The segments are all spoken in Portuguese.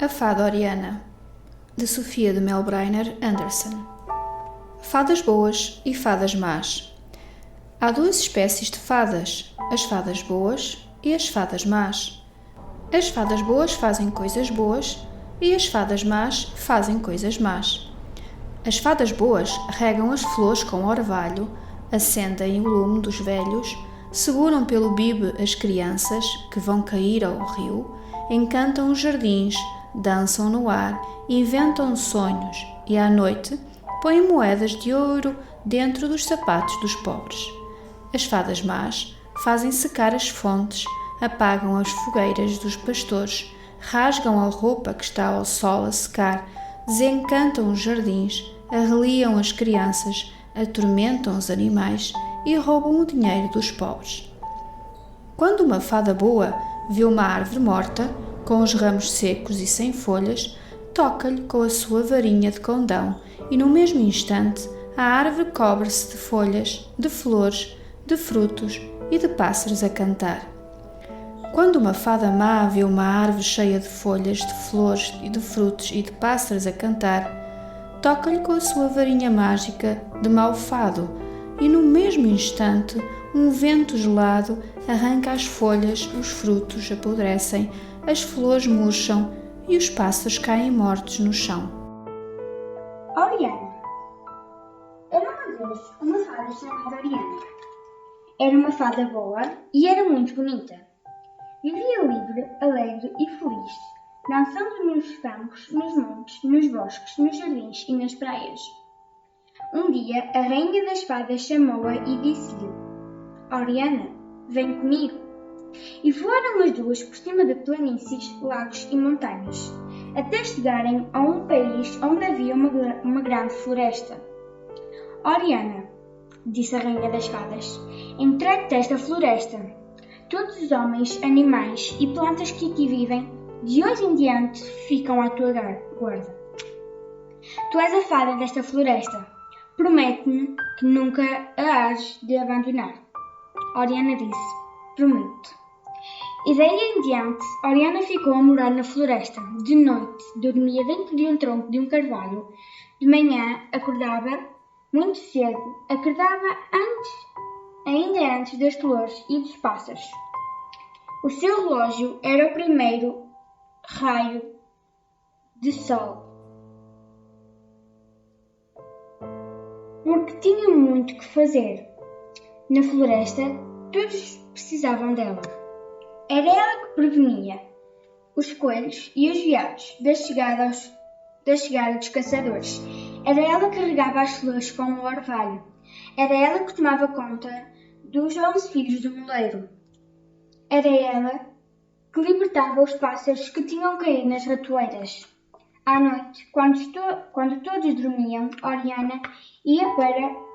A Fada Oriana, de Sofia de Melbrenner Anderson. Fadas boas e fadas más. Há duas espécies de fadas, as fadas boas e as fadas más. As fadas boas fazem coisas boas e as fadas más fazem coisas más. As fadas boas regam as flores com orvalho, acendem o lume dos velhos, seguram pelo bibe as crianças que vão cair ao rio, encantam os jardins, dançam no ar, inventam sonhos e à noite põem moedas de ouro dentro dos sapatos dos pobres. As fadas más fazem secar as fontes, apagam as fogueiras dos pastores, rasgam a roupa que está ao sol a secar, desencantam os jardins, arreliam as crianças, atormentam os animais e roubam o dinheiro dos pobres. Quando uma fada boa vê uma árvore morta, com os ramos secos e sem folhas, toca-lhe com a sua varinha de condão e no mesmo instante a árvore cobre-se de folhas, de flores, de frutos e de pássaros a cantar. Quando uma fada má vê uma árvore cheia de folhas, de flores e de frutos e de pássaros a cantar, toca-lhe com a sua varinha mágica de mau fado e no mesmo instante um vento gelado arranca as folhas, os frutos apodrecem, as flores murcham e os pássaros caem mortos no chão. Oriana. Era uma vez uma fada chamada Oriana. Era uma fada boa e era muito bonita. Vivia livre, alegre e feliz, dançando nos campos, nos montes, nos bosques, nos jardins e nas praias. Um dia, a rainha das fadas chamou-a e disse-lhe: Oriana, vem comigo. E voaram as duas por cima de planícies, lagos e montanhas, até chegarem a um país onde havia uma grande floresta. Oriana, disse a rainha das fadas, entregue-te esta floresta. Todos os homens, animais e plantas que aqui vivem, de hoje em diante, ficam à tua guarda. Tu és a fada desta floresta. Promete-me que nunca a hás de abandonar. Oriana disse: prometo. E daí em diante, Oriana ficou a morar na floresta. De noite, dormia dentro de um tronco de um carvalho. De manhã, acordava muito cedo. Acordava ainda antes das flores e dos pássaros. O seu relógio era o primeiro raio de sol, porque tinha muito que fazer. Na floresta, todos precisavam dela. Era ela que prevenia os coelhos e os veados da chegada dos caçadores. Era ela que regava as flores com o orvalho. Era ela que tomava conta dos 11 filhos do moleiro. Era ela que libertava os pássaros que tinham caído nas ratoeiras. À noite, quando todos dormiam, Oriana ia para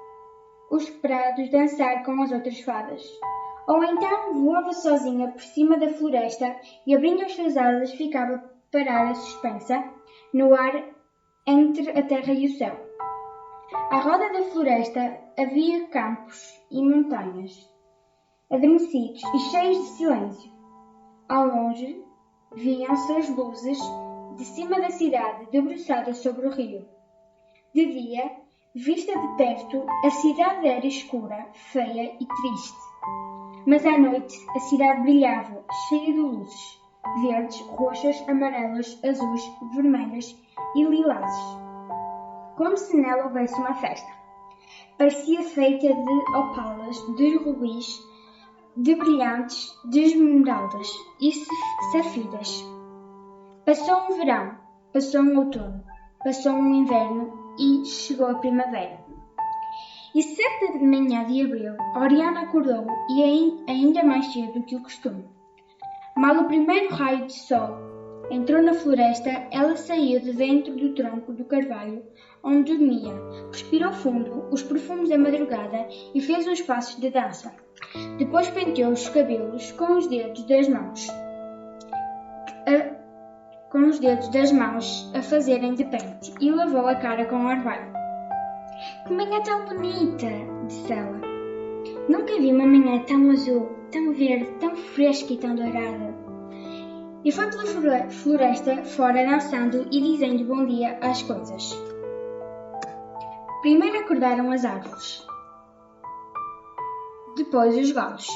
os prados dançar com as outras fadas. Ou então voava sozinha por cima da floresta e, abrindo as suas asas, ficava parada suspensa no ar entre a terra e o céu. À roda da floresta havia campos e montanhas, adormecidos e cheios de silêncio. Ao longe, viam-se as luzes de cima da cidade debruçada sobre o rio. De dia, vista de perto, a cidade era escura, feia e triste. Mas à noite a cidade brilhava, cheia de luzes, verdes, roxas, amarelas, azuis, vermelhas e lilazes, como se nela houvesse uma festa. Parecia feita de opalas, de rubis, de brilhantes, de esmeraldas e safiras. Passou um verão, passou um outono, passou um inverno e chegou a primavera. E certa manhã de abril, Oriana acordou e ainda mais cedo do que o costume. Mal o primeiro raio de sol entrou na floresta, ela saiu de dentro do tronco do carvalho onde dormia, respirou fundo os perfumes da madrugada e fez uns passos de dança. Depois penteou os cabelos com os dedos das mãos a fazerem de pente e lavou a cara com orvalho. Que manhã tão bonita, disse ela. Nunca vi uma manhã tão azul, tão verde, tão fresca e tão dourada. e foi pela floresta fora dançando e dizendo bom dia às coisas. Primeiro acordaram as árvores, depois os galos,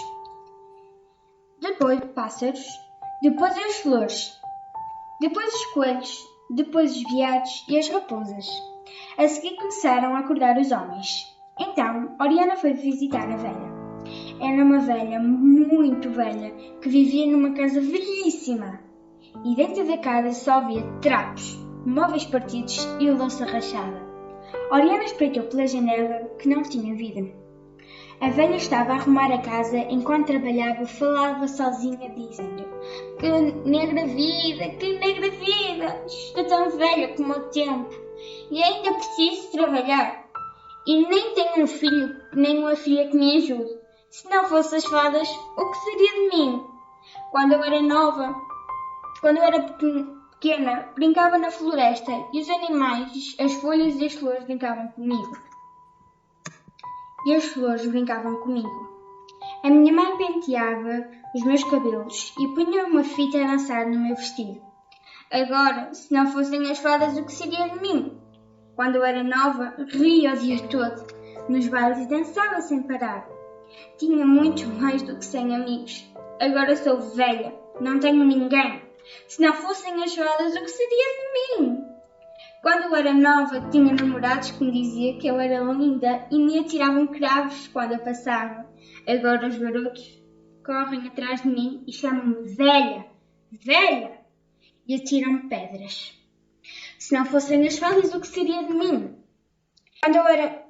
depois os pássaros, depois as flores, depois os coelhos, depois os veados e as raposas. A seguir começaram a acordar os homens. Então, Oriana foi visitar a velha. Era uma velha muito velha que vivia numa casa velhíssima. E dentro da casa só havia trapos, móveis partidos e louça rachada. Oriana espreitou pela janela que não tinha vidro. A velha estava a arrumar a casa enquanto trabalhava, falava sozinha dizendo: Que negra vida, estou tão velha como o tempo e ainda preciso trabalhar. E nem tenho um filho nem uma filha que me ajude. Se não fossem as fadas, o que seria de mim? Quando eu era pequena, brincava na floresta e os animais, as folhas e as flores brincavam comigo. E as flores brincavam comigo. A minha mãe penteava os meus cabelos e punha uma fita a dançar no meu vestido. Agora, se não fossem as fadas, o que seria de mim? Quando eu era nova, ria o dia todo. Nos bailes dançava sem parar. Tinha muito mais do que 100 amigos. Agora sou velha, não tenho ninguém. Se não fossem as fadas, o que seria de mim? Quando eu era nova, tinha namorados que me diziam que eu era linda e me atiravam cravos quando eu passava. Agora os garotos correm atrás de mim e chamam-me velha, e atiram-me pedras. Se não fossem as fadas, o que seria de mim? Quando eu era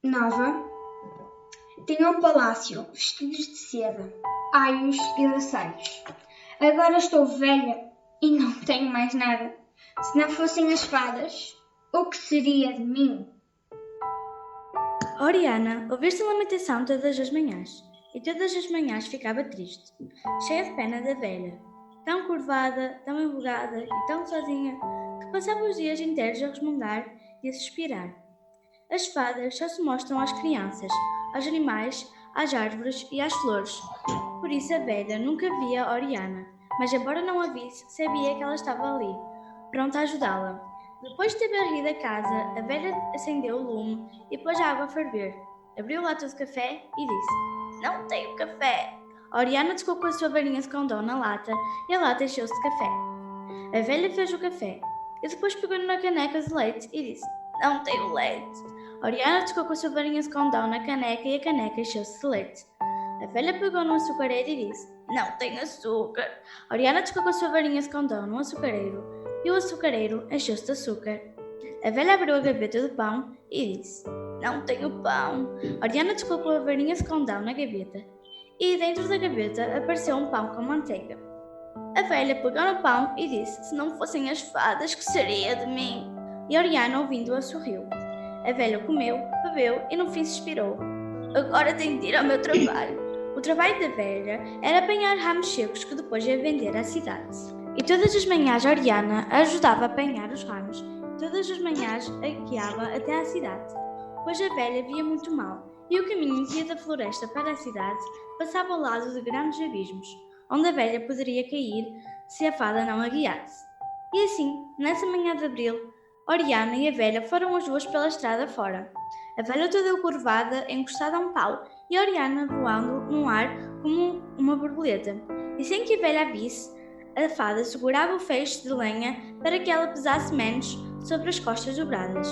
nova, tinha um palácio, vestidos de seda, aios e laçaios. Agora estou velha e não tenho mais nada. Se não fossem as fadas, o que seria de mim? Oriana ouvia-se a lamentação todas as manhãs, e todas as manhãs ficava triste, cheia de pena da velha, tão curvada, tão enrugada e tão sozinha, que passava os dias inteiros a resmungar e a suspirar. As fadas só se mostram às crianças, aos animais, às árvores e às flores. Por isso a velha nunca via Oriana, mas embora não a visse, sabia que ela estava ali, pronta a ajudá-la. Depois de ter varrido a casa, a velha acendeu o lume e pôs a água a ferver. Abriu o lata de café e disse: Não tenho café. Oriana tocou com a sua varinha de condão na lata e a lata encheu-se de café. A velha fez o café e depois pegou na caneca de leite e disse: Não tenho leite. Oriana tocou com a sua varinha de condão na caneca e a caneca encheu-se de leite. A velha pegou no açucareiro e disse: Não tenho açúcar. Oriana tocou com a sua varinha de condão no açucareiro e o açucareiro encheu-se de açúcar. A velha abriu a gaveta do pão e disse: Não tenho pão. Oriana tocou com a varinha de condão na gaveta e dentro da gaveta apareceu um pão com manteiga. A velha pegou no pão e disse: Se não fossem as fadas, que seria de mim? E Oriana, ouvindo-a, sorriu. A velha comeu, bebeu e no fim suspirou: Agora tenho de ir ao meu trabalho. O trabalho da velha era apanhar ramos secos que depois ia vender à cidade. E todas as manhãs Oriana a ajudava a apanhar os ramos. Todas as manhãs a guiava até à cidade, pois a velha via muito mal, e o caminho que ia da floresta para a cidade passava ao lado de grandes abismos, onde a velha poderia cair se a fada não a guiasse. E assim, nessa manhã de abril, Oriana e a velha foram as duas pela estrada fora. A velha toda curvada, encostada a um pau, e Oriana voando no ar como uma borboleta. E sem que a velha a visse, a fada segurava o feixe de lenha para que ela pesasse menos sobre as costas dobradas.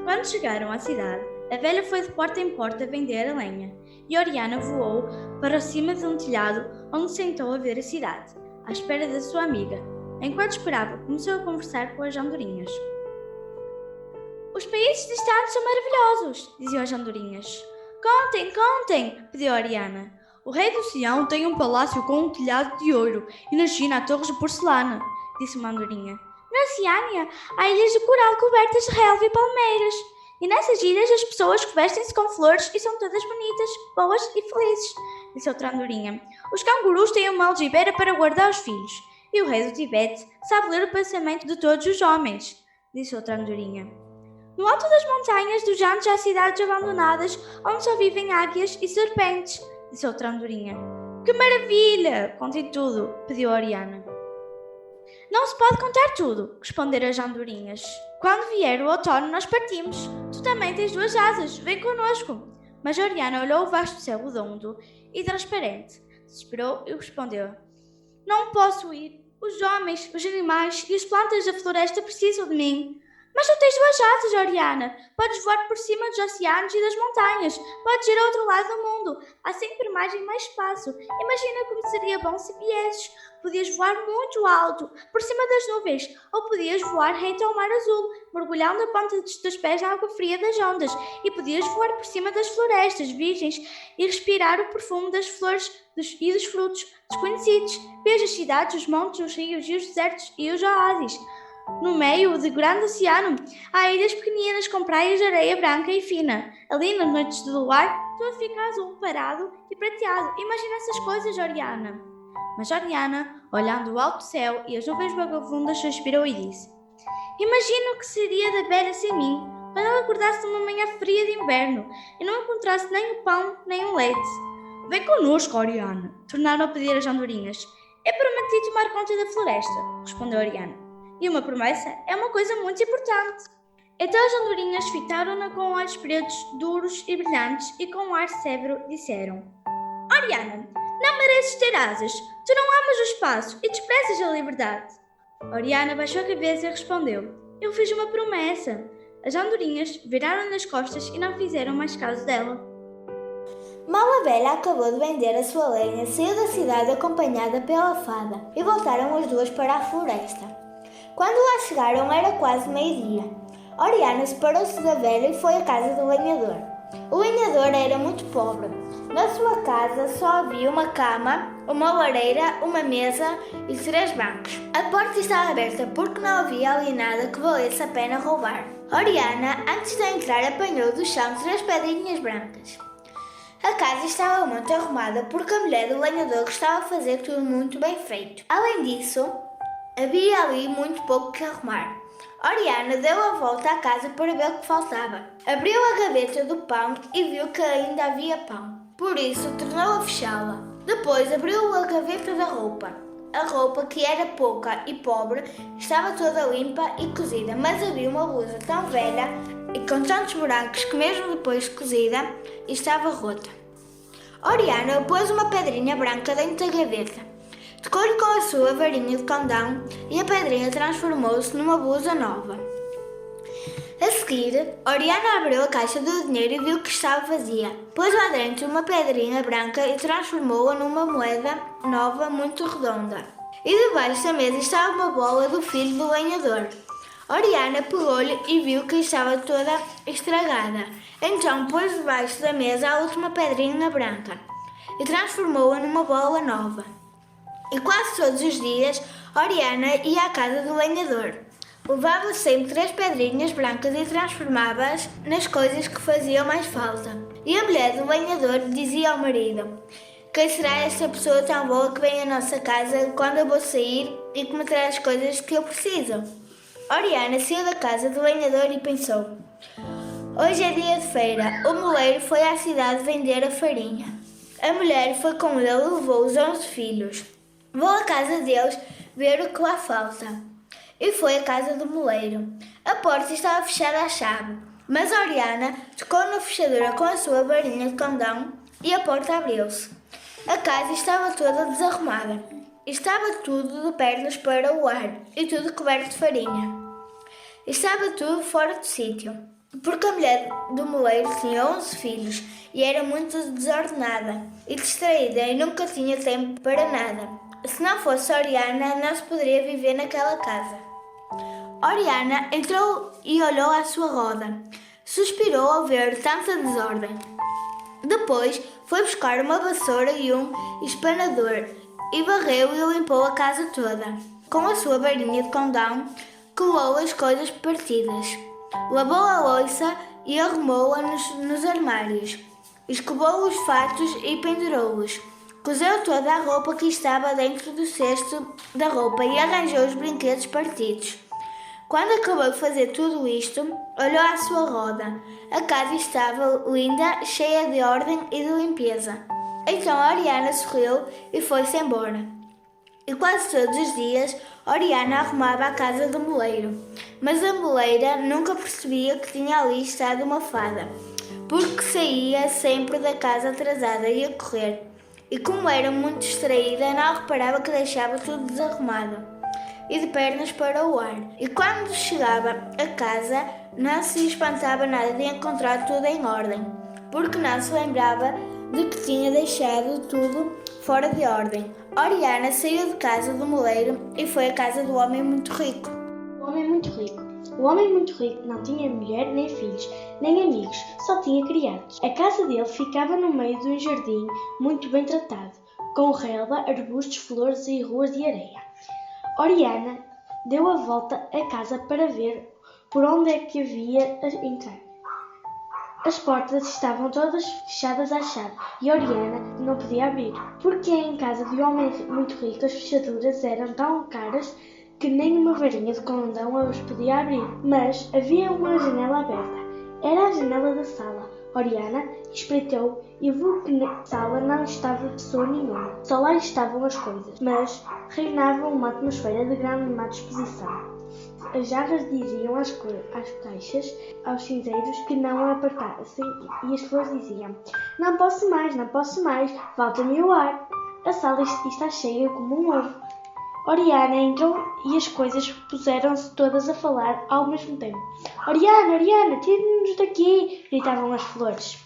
Quando chegaram à cidade, a velha foi de porta em porta vender a lenha, e Oriana voou para cima de um telhado onde sentou a ver a cidade, à espera da sua amiga. Enquanto esperava, começou a conversar com as andorinhas. Os países distantes são maravilhosos, diziam as andorinhas. Contem, pediu Oriana. O rei do Sião tem um palácio com um telhado de ouro e na China há torres de porcelana, disse uma andorinha. Na Oceânia há ilhas de coral cobertas de relva e palmeiras. E nessas ilhas as pessoas vestem-se com flores e são todas bonitas, boas e felizes, disse outra andorinha. Os cangurus têm uma algibeira para guardar os filhos. E o rei do Tibete sabe ler o pensamento de todos os homens, disse outra andorinha. No alto das montanhas dos Andes há cidades abandonadas onde só vivem águias e serpentes, disse outra andorinha. Que maravilha! Contem tudo, pediu Oriana. Não se pode contar tudo, responderam as andorinhas. Quando vier o outono, nós partimos. Tu também tens 2 asas, vem connosco. Mas Oriana olhou o vasto céu redondo e transparente, suspirou e respondeu: Não posso ir. Os homens, os animais e as plantas da floresta precisam de mim. Mas tu tens 2 asas, Oriana. Podes voar por cima dos oceanos e das montanhas. Podes ir ao outro lado do mundo. Há sempre mais e mais espaço. Imagina como seria bom se viesses. Podias voar muito alto, por cima das nuvens, ou podias voar reto ao mar azul, mergulhando a ponta dos teus pés na água fria das ondas, e podias voar por cima das florestas virgens e respirar o perfume das flores e dos frutos desconhecidos. Vês as cidades, os montes, os rios e os desertos e os oásis. No meio do grande oceano, há ilhas pequeninas com praias de areia branca e fina. Ali, nas noites de luar, tudo fica azul, parado e prateado. Imagina essas coisas, Oriana. Mas Oriana, olhando o alto céu e as nuvens vagabundas, suspirou e disse: Imagino o que seria da Vera sem mim, quando ela acordasse numa manhã fria de inverno e não encontrasse nem o pão, nem o leite. Vem connosco, Oriana, tornaram a pedir as andorinhas. Eu prometi tomar conta da floresta, respondeu Oriana. E uma promessa é uma coisa muito importante. Então as andorinhas fitaram-na com olhos pretos, duros e brilhantes e com um ar sévero disseram: Oriana, não mereces ter asas. Tu não amas o espaço e desprezas a liberdade. Oriana baixou a cabeça e respondeu: Eu fiz uma promessa. As andorinhas viraram-lhe as costas e não fizeram mais caso dela. Mal a velha acabou de vender a sua lenha, saiu da cidade acompanhada pela fada e voltaram as duas para a floresta. Quando lá chegaram era quase meio-dia. Oriana separou-se da velha e foi à casa do lenhador. O lenhador era muito pobre. Na sua casa só havia uma cama, uma lareira, uma mesa e 3 bancos. A porta estava aberta porque não havia ali nada que valesse a pena roubar. Oriana, antes de entrar, apanhou do chão 3 pedrinhas brancas. A casa estava muito arrumada porque a mulher do lenhador gostava de fazer tudo muito bem feito. Além disso, havia ali muito pouco que arrumar. Oriana deu a volta à casa para ver o que faltava. Abriu a gaveta do pão e viu que ainda havia pão. Por isso, tornou a fechá-la. Depois abriu a gaveta da roupa. A roupa, que era pouca e pobre, estava toda limpa e cozida, mas havia uma blusa tão velha e com tantos buracos que mesmo depois de cozida, estava rota. Oriana pôs uma pedrinha branca dentro da gaveta. Tocou-lhe com a sua varinha de condão e a pedrinha transformou-se numa blusa nova. A seguir, Oriana abriu a caixa do dinheiro e viu que estava vazia. Pôs lá dentro uma pedrinha branca e transformou-a numa moeda nova muito redonda. E debaixo da mesa estava uma bola do filho do lenhador. Oriana pegou-lhe e viu que estava toda estragada. Então pôs debaixo da mesa a última pedrinha branca e transformou-a numa bola nova. E quase todos os dias, Oriana ia à casa do lenhador. Levava sempre 3 pedrinhas brancas e transformava-as nas coisas que faziam mais falta. E a mulher do lenhador dizia ao marido: Quem será esta pessoa tão boa que vem à nossa casa quando eu vou sair e que me traz as coisas que eu preciso? Oriana saiu da casa do lenhador e pensou: Hoje é dia de feira. O moleiro foi à cidade vender a farinha. A mulher foi com ele e levou os 11 filhos. Vou à casa deles ver o que lá falta. E foi à casa do moleiro. A porta estava fechada à chave, mas Oriana tocou na fechadura com a sua varinha de condão e a porta abriu-se. A casa estava toda desarrumada. Estava tudo de pernas para o ar e tudo coberto de farinha. Estava tudo fora do sítio, porque a mulher do moleiro tinha 11 filhos e era muito desordenada e distraída e nunca tinha tempo para nada. Se não fosse Oriana, não se poderia viver naquela casa. Oriana entrou e olhou à sua roda. Suspirou ao ver tanta desordem. Depois foi buscar uma vassoura e um espanador e varreu e limpou a casa toda. Com a sua varinha de condão, colou as coisas partidas. Lavou a louça e arrumou-a nos armários. Escovou os fatos e pendurou-os. Cozeu toda a roupa que estava dentro do cesto da roupa e arranjou os brinquedos partidos. Quando acabou de fazer tudo isto, olhou à sua roda. A casa estava linda, cheia de ordem e de limpeza. Então Oriana sorriu e foi-se embora. E quase todos os dias, Oriana arrumava a casa do moleiro, mas a moleira nunca percebia que tinha ali estado uma fada, porque saía sempre da casa atrasada e a correr. E como era muito distraída, não reparava que deixava tudo desarrumado e de pernas para o ar. E quando chegava a casa, não se espantava nada de encontrar tudo em ordem, porque não se lembrava de que tinha deixado tudo fora de ordem. Oriana saiu de casa do moleiro e foi à casa do homem muito rico. O homem muito rico. O homem muito rico não tinha mulher, nem filhos, nem amigos, só tinha criados. A casa dele ficava no meio de um jardim muito bem tratado, com relva, arbustos, flores e ruas de areia. Oriana deu a volta à casa para ver por onde é que havia a entrar. As portas estavam todas fechadas à chave e Oriana não podia abrir, porque em casa de um homem muito rico as fechaduras eram tão caras que nem uma varinha de condão as podia abrir. Mas havia uma janela aberta. Era a janela da sala. Oriana espreitou e viu que na sala não estava pessoa nenhuma. Só lá estavam as coisas, mas reinava uma atmosfera de grande má disposição. As jarras diziam às caixas, aos cinzeiros que não a apertassem e as flores diziam: não posso mais, falta-me o ar. A sala está cheia como um ovo. Oriana entrou e as coisas puseram-se todas a falar ao mesmo tempo. Oriana, tire-nos daqui! Gritavam as flores.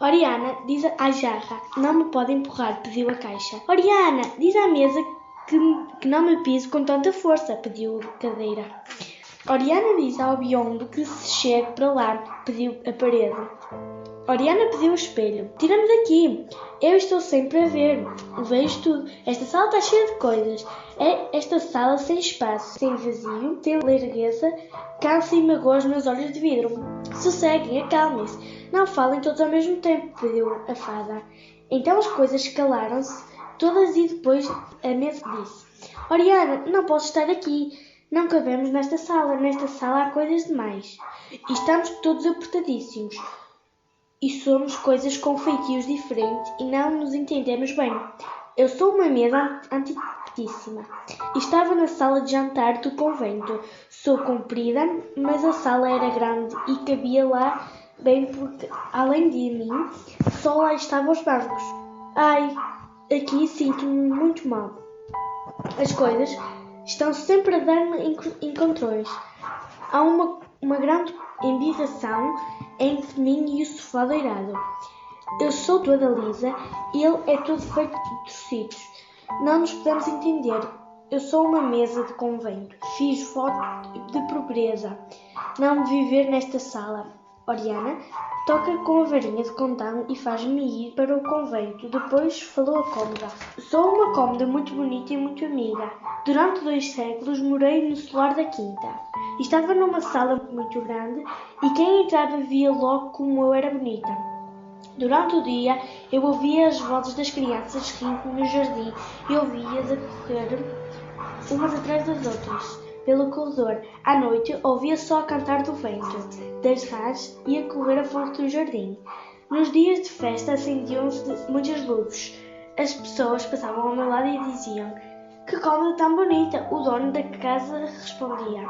Oriana, diz à jarra, não me pode empurrar, pediu a caixa. Oriana, diz à mesa que não me pise com tanta força, pediu a cadeira. Oriana diz ao biombo que se chegue para lá, pediu a parede. Oriana pediu o espelho. Tira-me daqui. Eu estou sempre a ver. Vejo tudo. Esta sala está cheia de coisas. É esta sala sem espaço, sem vazio, sem largueza, cansa e magoa os meus olhos de vidro. Sosseguem, acalmem-se. Não falem todos ao mesmo tempo, pediu a fada. Então as coisas calaram-se todas e depois a mesa disse: Oriana, não posso estar aqui. Não cabemos nesta sala. Nesta sala há coisas demais. E estamos todos apertadíssimos. E somos coisas com feitios diferentes e não nos entendemos bem. Eu sou uma mesa antiquíssima. Estava na sala de jantar do convento. Sou comprida, mas a sala era grande e cabia lá bem porque, além de mim, só lá estavam os bancos. Ai, aqui sinto-me muito mal. As coisas estão sempre a dar-me encontrões. Há uma grande embirração entre mim e o sofá doirado. Eu sou toda lisa e ele é todo feito de trocitos. Não nos podemos entender. Eu sou uma mesa de convento. Fiz voto de pobreza. Não viver nesta sala. Oriana toca com a varinha de condão e faz-me ir para o convento. Depois falou a cômoda. Sou uma cômoda muito bonita e muito amiga. Durante 2 séculos morei no solar da quinta. Estava numa sala muito grande e quem entrava via logo como eu era bonita. Durante o dia eu ouvia as vozes das crianças rindo no jardim e ouvia-as a correr umas atrás das outras pelo corredor. À noite ouvia só a cantar do vento, das rãs e a correr a volta do jardim. Nos dias de festa acendiam-se muitas luzes. As pessoas passavam ao meu lado e diziam: que cômoda tão bonita! O dono da casa respondia: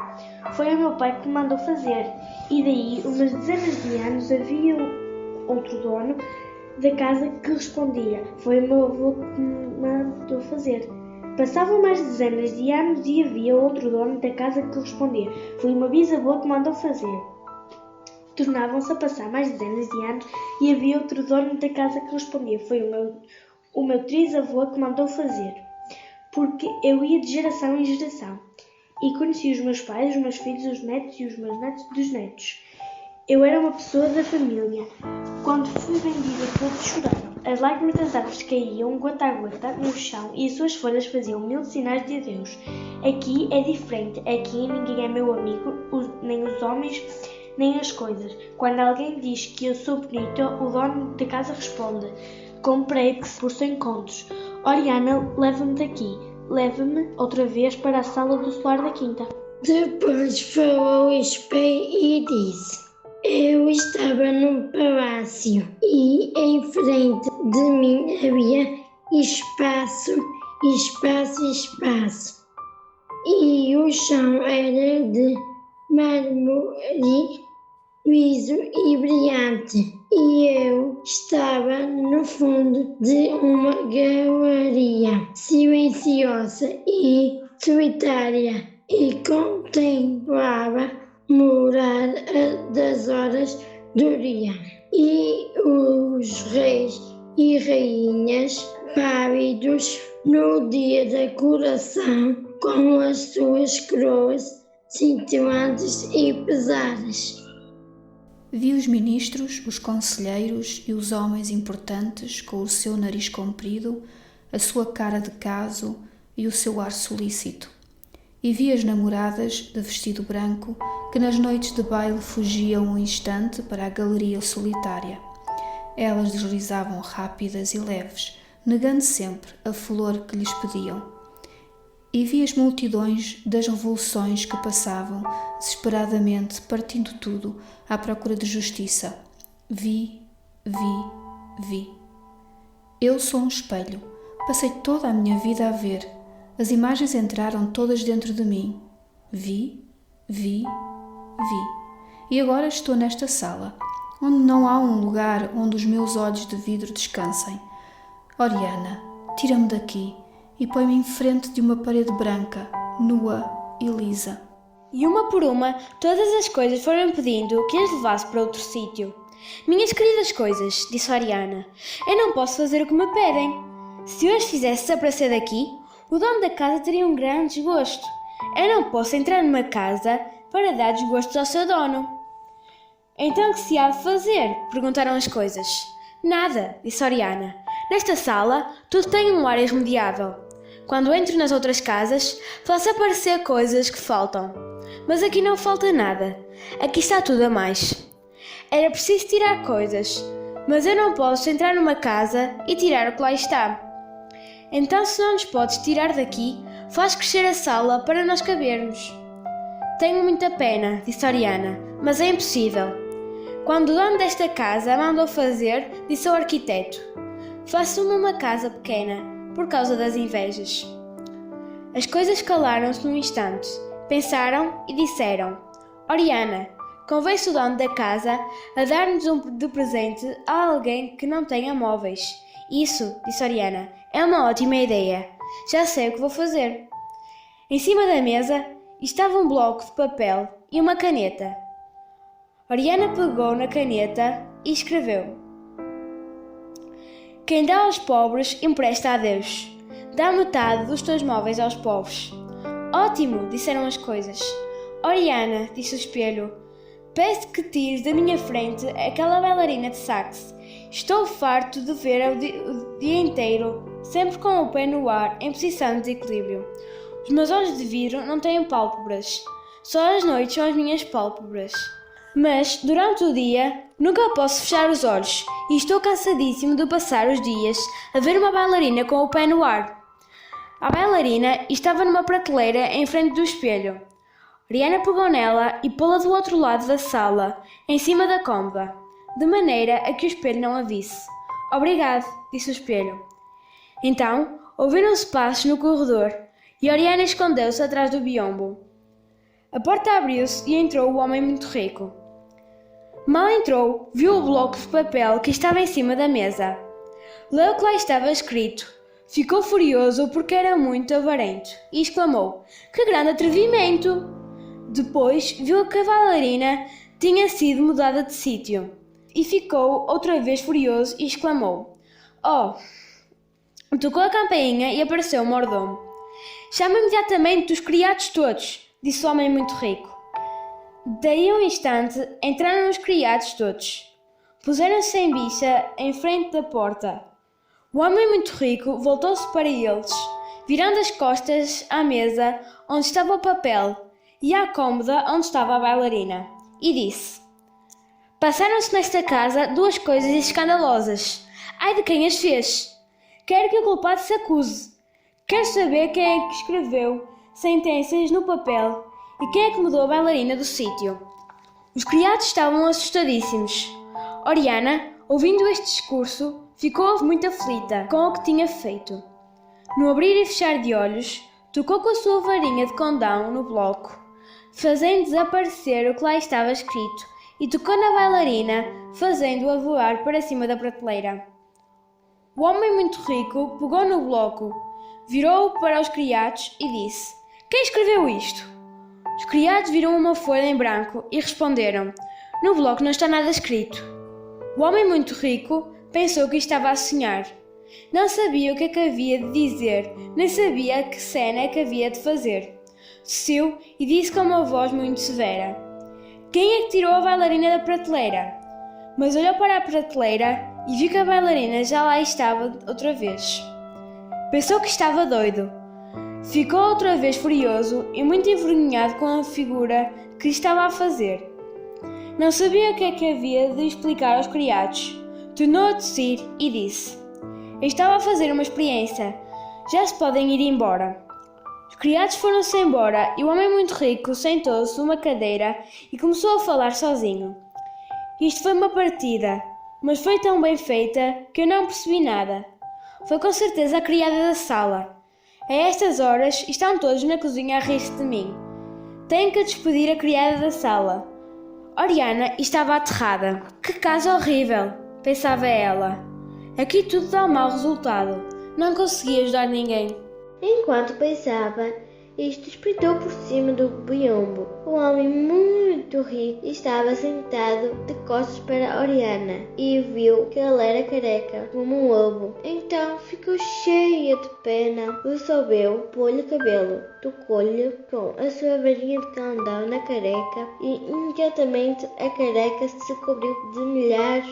foi o meu pai que me mandou fazer. E daí, umas dezenas de anos, havia outro dono da casa que respondia: foi o meu avô que me mandou fazer. Passavam mais dezenas de anos e havia outro dono da casa que respondia: foi o meu bisavô que me mandou fazer. Tornavam-se a passar mais dezenas de anos e havia outro dono da casa que respondia: foi o meu trisavô que me mandou fazer. Porque eu ia de geração em geração e conheci os meus pais, os meus filhos, os netos e os meus netos dos netos. Eu era uma pessoa da família. Quando fui vendida, todos choraram. As lágrimas das árvores caíam, gota a gota, no chão e as suas folhas faziam 1000 sinais de adeus. Aqui é diferente. Aqui ninguém é meu amigo, nem os homens, nem as coisas. Quando alguém diz que eu sou bonita, o dono da casa responde: comprei-te por 100 contos. Oriana, leva-me daqui. Leva-me outra vez para a sala do solar da quinta. Depois falou o espelho e disse: eu estava num palácio e em frente de mim havia espaço. e o chão era de mármore liso e brilhante, e eu estava no fundo de uma galeria silenciosa e solitária e contemplava morar das horas do dia e os reis e rainhas pálidos no dia da coroação com as suas coroas cintilantes e pesadas. Vi os ministros, os conselheiros e os homens importantes com o seu nariz comprido, a sua cara de caso e o seu ar solícito. E vi as namoradas de vestido branco que nas noites de baile fugiam um instante para a galeria solitária. Elas deslizavam rápidas e leves, negando sempre a flor que lhes pediam. E vi as multidões das revoluções que passavam, desesperadamente partindo tudo à procura de justiça. Vi. Eu sou um espelho. Passei toda a minha vida a ver. As imagens entraram todas dentro de mim. Vi. E agora estou nesta sala, onde não há um lugar onde os meus olhos de vidro descansem. Oriana, tira-me daqui e põe-me em frente de uma parede branca, nua e lisa. E uma por uma, todas as coisas foram pedindo que as levasse para outro sítio. Minhas queridas coisas, disse Oriana, eu não posso fazer o que me pedem. Se eu as fizesse desaparecer daqui, o dono da casa teria um grande desgosto. Eu não posso entrar numa casa para dar desgostos ao seu dono. Então o que se há de fazer? Perguntaram as coisas. Nada, disse Oriana. Nesta sala, tudo tem um ar irremediável. Quando entro nas outras casas, faço aparecer coisas que faltam. Mas aqui não falta nada. Aqui está tudo a mais. Era preciso tirar coisas, mas eu não posso entrar numa casa e tirar o que lá está. Então, se não nos podes tirar daqui, faz crescer a sala para nós cabermos. Tenho muita pena, disse Oriana, mas é impossível. Quando o dono desta casa mandou fazer, disse ao arquiteto: faça-me uma casa pequena, por causa das invejas. As coisas calaram-se num instante, pensaram e disseram: Oriana, convence o dono da casa a dar-nos de presente a alguém que não tenha móveis. Isso, disse Oriana, é uma ótima ideia. Já sei o que vou fazer. Em cima da mesa estava um bloco de papel e uma caneta. Oriana pegou na caneta e escreveu: quem dá aos pobres empresta a Deus. Dá metade dos teus móveis aos pobres. Ótimo, disseram as coisas. Oriana, disse o espelho, peço que tires da minha frente aquela bailarina de sax. Estou farto de ver o dia inteiro, sempre com o pé no ar, em posição de desequilíbrio. Os meus olhos de vidro não têm pálpebras. Só às noites são as minhas pálpebras. Mas, durante o dia, nunca posso fechar os olhos e estou cansadíssimo de passar os dias a ver uma bailarina com o pé no ar. A bailarina estava numa prateleira em frente do espelho. Oriana pegou nela e pô-la do outro lado da sala, em cima da cômoda, de maneira a que o espelho não a visse. Obrigado, disse o espelho. Então, ouviram-se passos no corredor e Oriana escondeu-se atrás do biombo. A porta abriu-se e entrou o homem muito rico. Mal entrou, viu o bloco de papel que estava em cima da mesa. Leu o que lá estava escrito. Ficou furioso porque era muito avarento e exclamou: que grande atrevimento! Depois viu que a bailarina tinha sido mudada de sítio e ficou outra vez furioso e exclamou: oh! Tocou a campainha e apareceu o mordomo. Chama imediatamente os criados todos, disse o homem muito rico. Daí um instante entraram os criados todos. Puseram-se em bicha em frente da porta. O homem muito rico voltou-se para eles, virando as costas à mesa onde estava o papel e à cômoda onde estava a bailarina, e disse: passaram-se nesta casa duas coisas escandalosas. Ai de quem as fez! Quero que o culpado se acuse. Quero saber quem é que escreveu sentenças no papel e quem é que mudou a bailarina do sítio. Os criados estavam assustadíssimos. Oriana, ouvindo este discurso, ficou muito aflita com o que tinha feito. No abrir e fechar de olhos, tocou com a sua varinha de condão no bloco, fazendo desaparecer o que lá estava escrito, e tocou na bailarina, fazendo-a voar para cima da prateleira. O homem muito rico pegou no bloco, virou-o para os criados e disse: "Quem escreveu isto?" Os criados viram uma folha em branco e responderam: "No bloco não está nada escrito." O homem muito rico pensou que estava a sonhar. Não sabia o que é que havia de dizer, nem sabia que cena é que havia de fazer. Tossiu e disse com uma voz muito severa: "Quem é que tirou a bailarina da prateleira?" Mas olhou para a prateleira e viu que a bailarina já lá estava outra vez. Pensou que estava doido. Ficou outra vez furioso e muito envergonhado com a figura que estava a fazer. Não sabia o que é que havia de explicar aos criados. Tornou a tossir e disse: "Estava a fazer uma experiência. Já se podem ir embora." Os criados foram-se embora e o homem muito rico sentou-se numa cadeira e começou a falar sozinho. Isto foi uma partida, mas foi tão bem feita que eu não percebi nada. Foi com certeza a criada da sala. A estas horas estão todos na cozinha a rir-se de mim. Tenho que despedir a criada da sala. Oriana estava aterrada. Que caso horrível, pensava ela. Aqui tudo dá um mau resultado. Não consegui ajudar ninguém. Enquanto pensava, isto espreitou por cima do biombo. O homem muito rico estava sentado de costas para Oriana e viu que ela era careca, como um lobo. Então ficou cheia de pena, resolveu pôr-lhe cabelo. Tocou-lhe com a sua varinha de condão na careca e imediatamente a careca se cobriu de milhares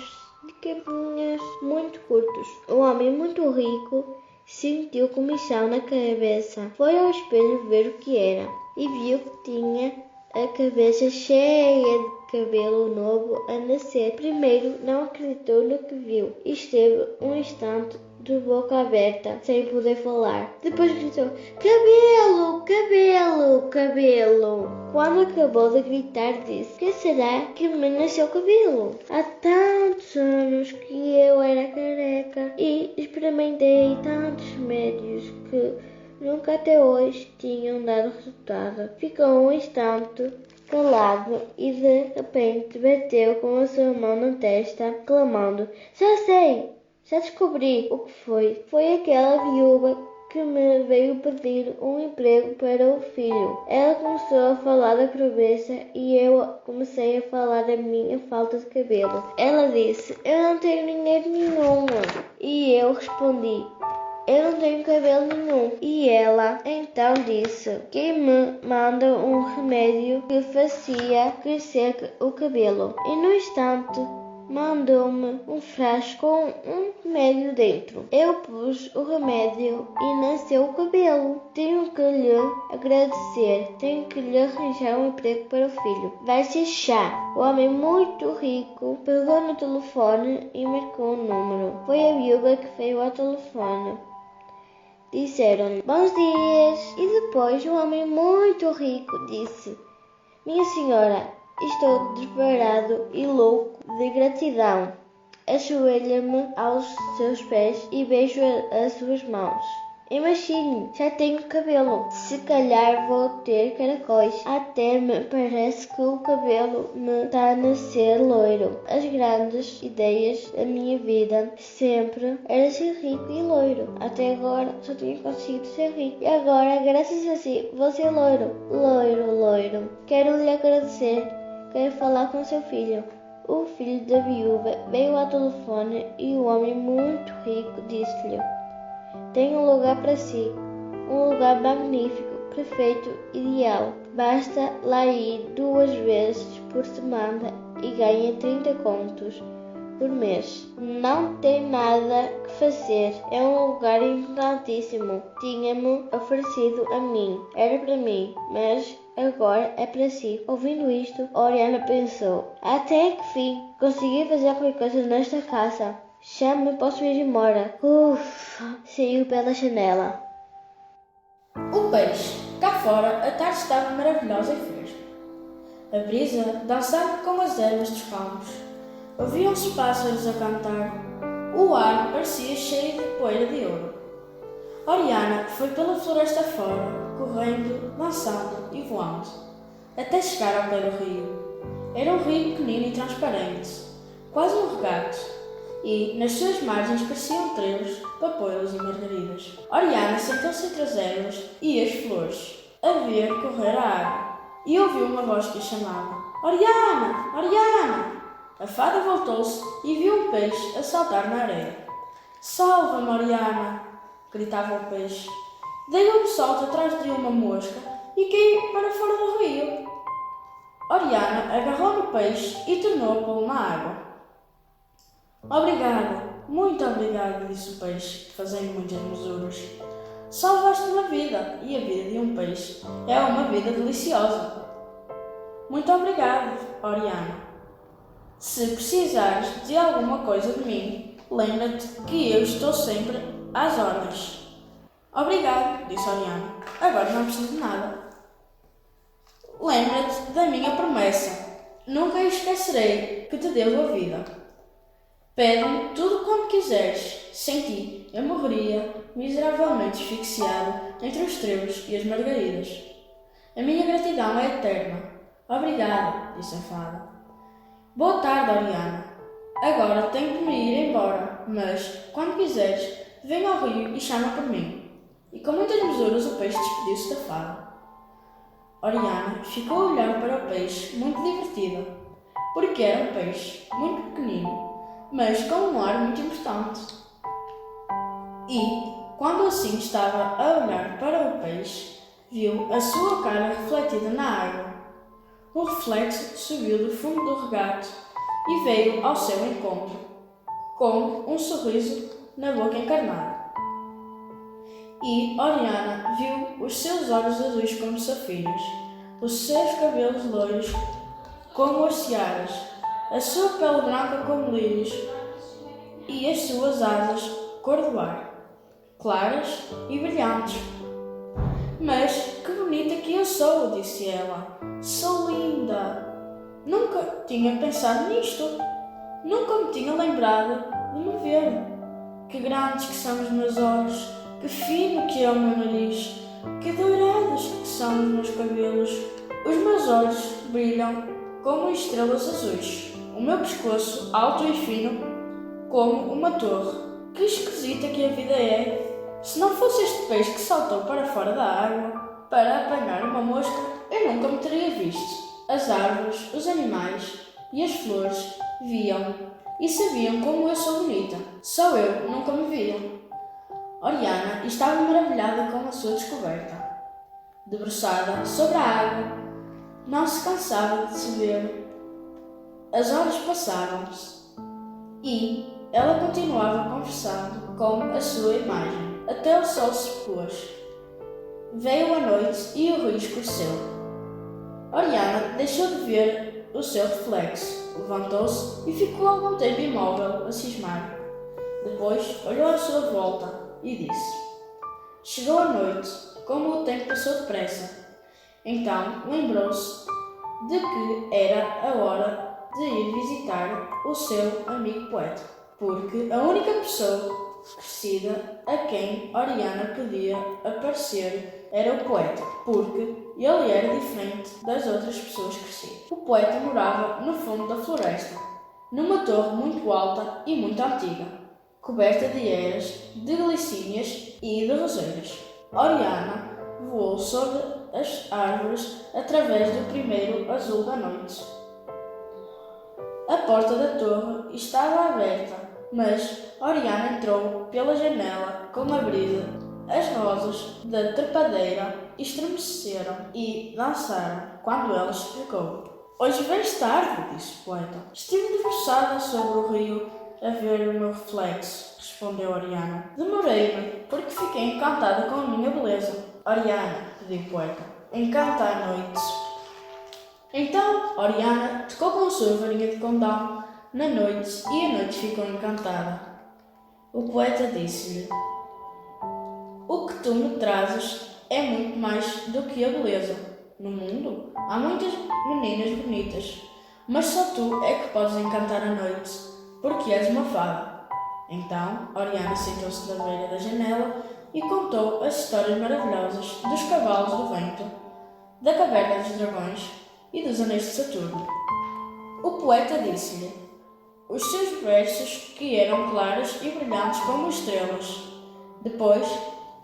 de cabelinhos muito curtos. O homem muito rico sentiu comichão na cabeça. Foi ao espelho ver o que era e viu que tinha a cabeça cheia de cabelo novo a nascer. Primeiro não acreditou no que viu e esteve um instante de boca aberta, sem poder falar. Depois gritou: "Cabelo, cabelo, cabelo!" Quando acabou de gritar, disse: "Que será que me nasceu cabelo? Há tantos anos que eu era careca e experimentei tantos médios que nunca até hoje tinham dado resultado." Ficou um instante calado e de repente bateu com a sua mão na testa, clamando: "Já sei! Já descobri o que foi. Foi aquela viúva que me veio pedir um emprego para o filho." Ela começou a falar da cabeça e eu comecei a falar da minha falta de cabelo. Ela disse: "Eu não tenho dinheiro nenhum." E eu respondi: "Eu não tenho cabelo nenhum." E ela então disse que me manda um remédio que fazia crescer o cabelo. E no instante mandou-me um frasco com um remédio dentro. Eu pus o remédio e nasceu o cabelo. Tenho que lhe agradecer. Tenho que lhe arranjar um emprego para o filho. Vai ser chá." O homem muito rico pegou no telefone e marcou um número. Foi a viúva que veio ao telefone. Disseram-lhe: "Bons dias." E depois o homem muito rico disse: "Minha senhora, estou desesperado e louco de gratidão. Ajoelho-me aos seus pés e beijo as suas mãos. Imagine, já tenho cabelo. Se calhar vou ter caracóis. Até me parece que o cabelo me está a nascer loiro. As grandes ideias da minha vida sempre era ser rico e loiro. Até agora só tinha conseguido ser rico. E agora, graças a si, vou ser loiro. Loiro, loiro. Quero lhe agradecer. Quero falar com seu filho." O filho da viúva veio ao telefone e o homem muito rico disse-lhe: "Tenho um lugar para si, um lugar magnífico, perfeito, ideal. Basta lá ir 2 vezes por semana e ganha 30 contos por mês. Não tem nada que fazer. É um lugar importantíssimo. Tinha-me oferecido a mim. Era para mim, mas agora é para si." Ouvindo isto, Oriana pensou: "Até que fim consegui fazer qualquer coisa nesta casa. Já me posso ir embora." Saiu pela janela. O peixe. Cá fora, a tarde estava maravilhosa e fresca. A brisa dançava com as ervas dos ramos. Ouviam-se pássaros a cantar. O ar parecia cheio de poeira de ouro. Oriana foi pela floresta fora, correndo, dançando e voando, até chegar ao pé do rio. Era um rio pequenino e transparente, quase um regato, e nas suas margens cresciam trevos, papoilos e margaridas. Oriana sentou-se entre as ervas e as flores, a ver correr a água, e ouviu uma voz que a chamava: Oriana! Oriana! A fada voltou-se e viu um peixe a saltar na areia. Salva-me, Oriana! Gritava o peixe. Dei um salto atrás de uma mosca e caí para fora do rio. Oriana agarrou no peixe e tornou a pô-lo na água. Obrigada, muito obrigada, disse o peixe, fazendo muitas mesuras. Salvaste uma vida, e a vida de um peixe é uma vida deliciosa. Muito obrigada, Oriana. Se precisares de alguma coisa de mim, lembra-te que eu estou sempre às ordens. Obrigado, disse Oriana. Agora não preciso de nada. Lembra-te da minha promessa. Nunca esquecerei que te devo a vida. Pede-me tudo quanto quiseres. Sem ti, eu morreria miseravelmente asfixiado entre os trevos e as margaridas. A minha gratidão é eterna. Obrigada, disse a fada. Boa tarde, Oriana. Agora tenho que me ir embora, mas, quando quiseres, venha ao rio e chama por mim. E com muitas mesuras o peixe despediu-se da fada. Oriana ficou a olhar para o peixe, muito divertida, porque era um peixe muito pequenino, mas com um ar muito importante. E, quando assim estava a olhar para o peixe, viu a sua cara refletida na água. O reflexo subiu do fundo do regato e veio ao seu encontro, com um sorriso na boca encarnada. E Oriana viu os seus olhos azuis como safiras, os seus cabelos loiros como as searas, a sua pele branca como lírios e as suas asas cor do ar, claras e brilhantes. Mas que bonita que eu sou, disse ela. Sou linda. Nunca tinha pensado nisto. Nunca me tinha lembrado de me ver. Que grandes que são os meus olhos, que fino que é o meu nariz, que dourados que são os meus cabelos. Os meus olhos brilham como estrelas azuis. O meu pescoço alto e fino como uma torre. Que esquisita que a vida é. Se não fosse este peixe que saltou para fora da água para apanhar uma mosca, eu nunca me teria visto. As árvores, os animais e as flores viam-me e sabiam como eu sou bonita. Só eu nunca me viam. Oriana estava maravilhada com a sua descoberta. Debruçada sobre a água, não se cansava de se ver. As horas passavam-se e ela continuava conversando com a sua imagem, até o sol se pôs. Veio a noite e o rio escureceu. Oriana deixou de ver o seu reflexo, levantou-se e ficou algum tempo imóvel a cismar. Depois olhou à sua volta e disse: Chegou a noite, como o tempo passou depressa. Então lembrou-se de que era a hora de ir visitar o seu amigo poeta, porque a única pessoa crescida a quem Oriana podia aparecer era o poeta, porque ele era diferente das outras pessoas crescidas. O poeta morava no fundo da floresta, numa torre muito alta e muito antiga, coberta de eras, de glicínias e de roseiras. Oriana voou sobre as árvores através do primeiro azul da noite. A porta da torre estava aberta, mas Oriana entrou pela janela com a brisa. As rosas da trepadeira estremeceram e dançaram quando ela chegou. Hoje vens tarde, disse o poeta. Estive debruçada sobre o rio a ver o meu reflexo, respondeu Oriana. Demorei-me, porque fiquei encantada com a minha beleza. Oriana, pediu o poeta, encanta a noite. Então, Oriana tocou com a sua varinha de condão na noite e a noite ficou encantada. O poeta disse-lhe: O que tu me trazes é muito mais do que a beleza. No mundo há muitas meninas bonitas, mas só tu é que podes encantar a noite, porque és uma fada. Então, Oriana sentou-se na beira da janela e contou as histórias maravilhosas dos cavalos do vento, da caverna dos dragões e dos anéis de Saturno. O poeta disse-lhe os seus versos, que eram claros e brilhantes como estrelas. Depois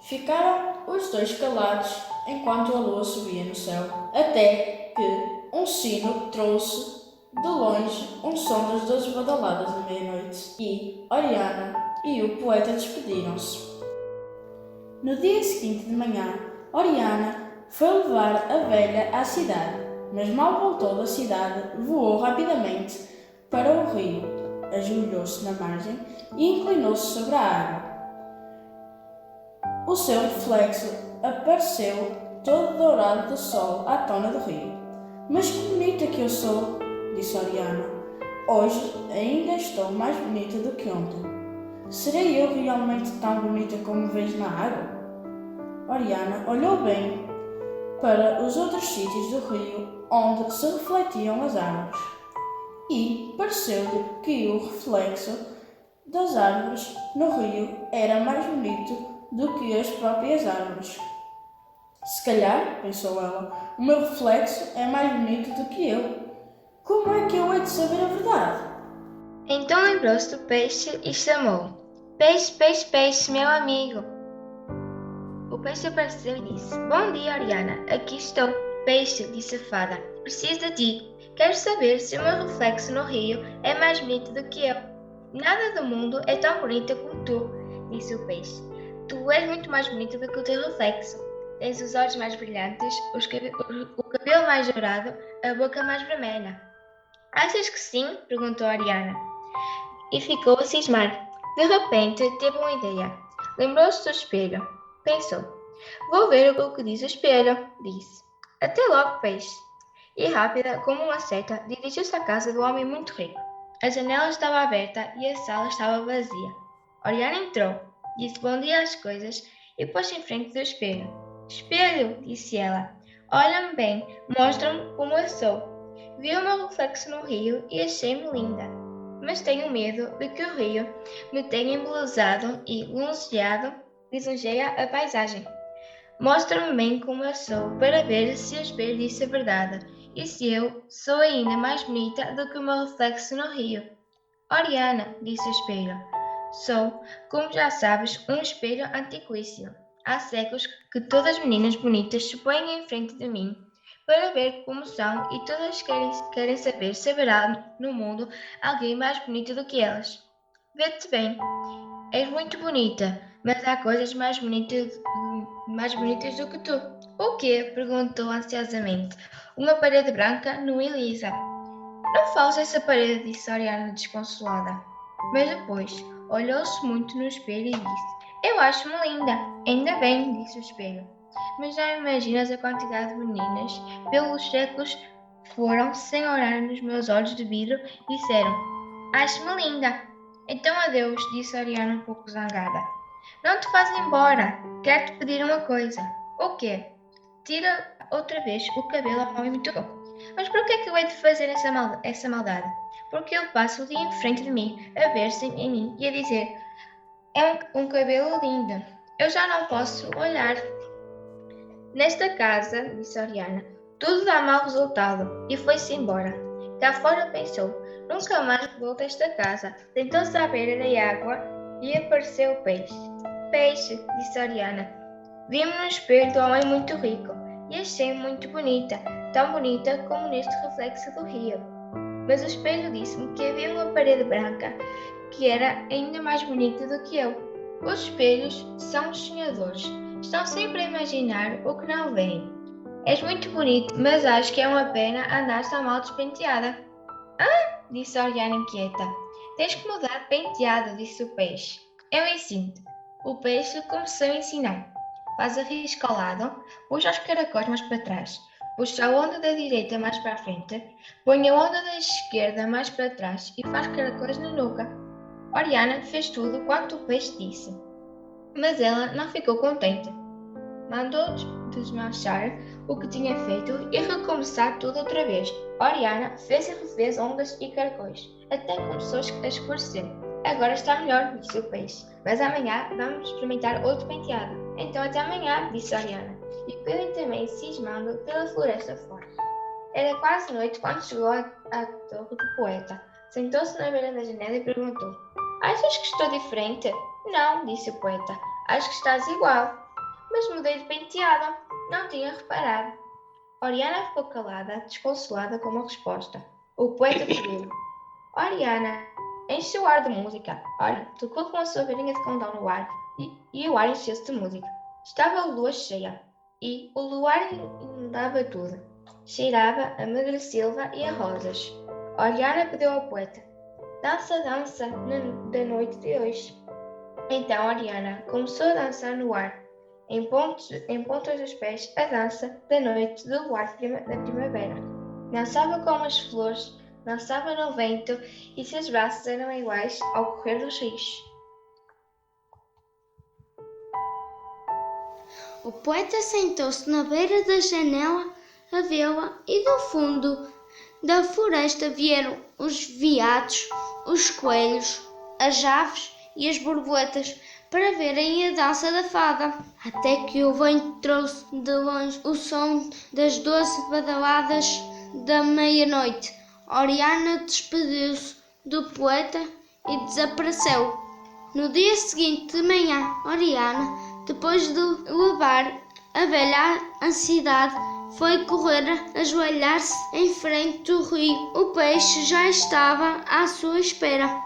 ficaram os dois calados enquanto a lua subia no céu, até que um sino trouxe de longe um som das 12 badaladas da meia-noite e Oriana e o poeta despediram-se. No dia seguinte de manhã, Oriana foi levar a velha à cidade, mas mal voltou da cidade, voou rapidamente para o rio, ajoelhou-se na margem e inclinou-se sobre a água. O seu reflexo apareceu todo dourado do sol à tona do rio. Mas que bonita que eu sou, disse Oriana. Hoje ainda estou mais bonita do que ontem. Serei eu realmente tão bonita como me vejo na água? Oriana olhou bem para os outros sítios do rio onde se refletiam as árvores e pareceu-lhe que o reflexo das árvores no rio era mais bonito do que as próprias árvores. Se calhar, pensou ela, o meu reflexo é mais bonito do que eu. Como é que eu hei de saber a verdade? Então lembrou-se do peixe e chamou: Peixe, peixe, peixe, meu amigo. O peixe apareceu e disse: Bom dia, Oriana, aqui estou. Peixe, disse a fada, preciso de ti. Quero saber se o meu reflexo no rio é mais bonito do que eu. Nada do mundo é tão bonita como tu, disse o peixe. Tu és muito mais bonita do que o teu reflexo. Tens os olhos mais brilhantes, o cabelo mais dourado, a boca mais vermelha. Achas que sim? Perguntou Oriana. E ficou a cismar. De repente, teve uma ideia. Lembrou-se do espelho. Pensou. Vou ver o que diz o espelho, disse. Até logo, peixe. E rápida como uma seta, dirigiu-se à casa do homem muito rico. A janela estava aberta e a sala estava vazia. Oriana entrou, disse bom dia às coisas e pôs-se em frente do espelho. Espelho, disse ela, olha-me bem, mostra-me como eu sou. Vi o meu reflexo no rio e achei-me linda, mas tenho medo de que o rio me tenha embelezado e lisonjeia a paisagem. Mostra-me bem como eu sou para ver se o espelho disse a verdade e se eu sou ainda mais bonita do que o meu reflexo no rio. Oriana, disse o espelho, sou, como já sabes, um espelho antiquíssimo. Há séculos que todas as meninas bonitas se põem em frente de mim para ver como são e todas querem saber se haverá no mundo alguém mais bonito do que elas. Vê-te bem, és muito bonita, mas há coisas mais bonitas do que tu. O quê? Perguntou ansiosamente. Uma parede branca nua e lisa. Não fales dessa parede, disse Oriana desconsolada. Mas depois olhou-se muito no espelho e disse: Eu acho-me linda. Ainda bem, disse o espelho. Mas já imaginas a quantidade de meninas pelos séculos foram sem olhar nos meus olhos de vidro e disseram: Acho-me linda. Então adeus, disse Oriana um pouco zangada. Não te faz embora. Quero-te pedir uma coisa. O quê? Tira outra vez o cabelo ao homem muito bom. Mas por que é que eu hei de fazer essa maldade? Porque ele passa o dia em frente de mim, a ver-se em mim e a dizer: É um cabelo lindo. Eu já não posso olhar. Nesta casa, disse Oriana, tudo dá mau resultado, e foi-se embora. Cá fora pensou: Nunca mais volto a esta casa. Tentou-se à beira da água e apareceu o peixe. Peixe, disse Oriana, vi-me no espelho do homem muito rico e achei-me muito bonita, tão bonita como neste reflexo do rio. Mas o espelho disse-me que havia uma parede branca que era ainda mais bonita do que eu. Os espelhos são os sonhadores, estão sempre a imaginar o que não veem. És muito bonita, mas acho que é uma pena andar tão mal despenteada. Ah, disse Oriana inquieta. Tens que mudar de penteado, disse o peixe. Eu ensino-te. O peixe começou a ensinar. Faz a risca ao lado, puxa os caracóis mais para trás, puxa a onda da direita mais para a frente, põe a onda da esquerda mais para trás e faz caracóis na nuca. Oriana fez tudo quanto o peixe disse, mas ela não ficou contente. Mandou desmanchar o que tinha feito e recomeçar tudo outra vez. Oriana fez e refez ondas e caracóis, até começou a escurecer. Agora está melhor, disse o peixe. Mas amanhã vamos experimentar outro penteado. Então até amanhã, disse a Oriana. E foi também cismando pela floresta fora. Era quase noite quando chegou à torre do poeta. Sentou-se na beira da janela e perguntou: Achas que estou diferente? Não, disse o poeta. Acho que estás igual. Mas mudei de penteado. Não tinha reparado. Oriana ficou calada, desconsolada com a resposta. O poeta pediu: Oriana, enche o ar de música. Ora, tocou com a sua varinha de condão no ar e o ar encheu-se de música. Estava a lua cheia e o luar inundava tudo. Cheirava a madressilva e a rosas. Oriana pediu ao poeta: Dança, dança da noite de hoje. Então Oriana começou a dançar no ar, em pontas dos pés, a dança da noite do luar da primavera. Dançava com as flores, dançava no vento e seus braços eram iguais ao correr dos rios. O poeta sentou-se na beira da janela a vê-la e do fundo da floresta vieram os veados, os coelhos, as aves e as borboletas para verem a dança da fada, até que o vento trouxe de longe o som das 12 badaladas da meia-noite. Oriana despediu-se do poeta e desapareceu. No dia seguinte de manhã, Oriana, depois de levar a velha à cidade, foi correr a ajoelhar-se em frente do rio. O peixe já estava à sua espera.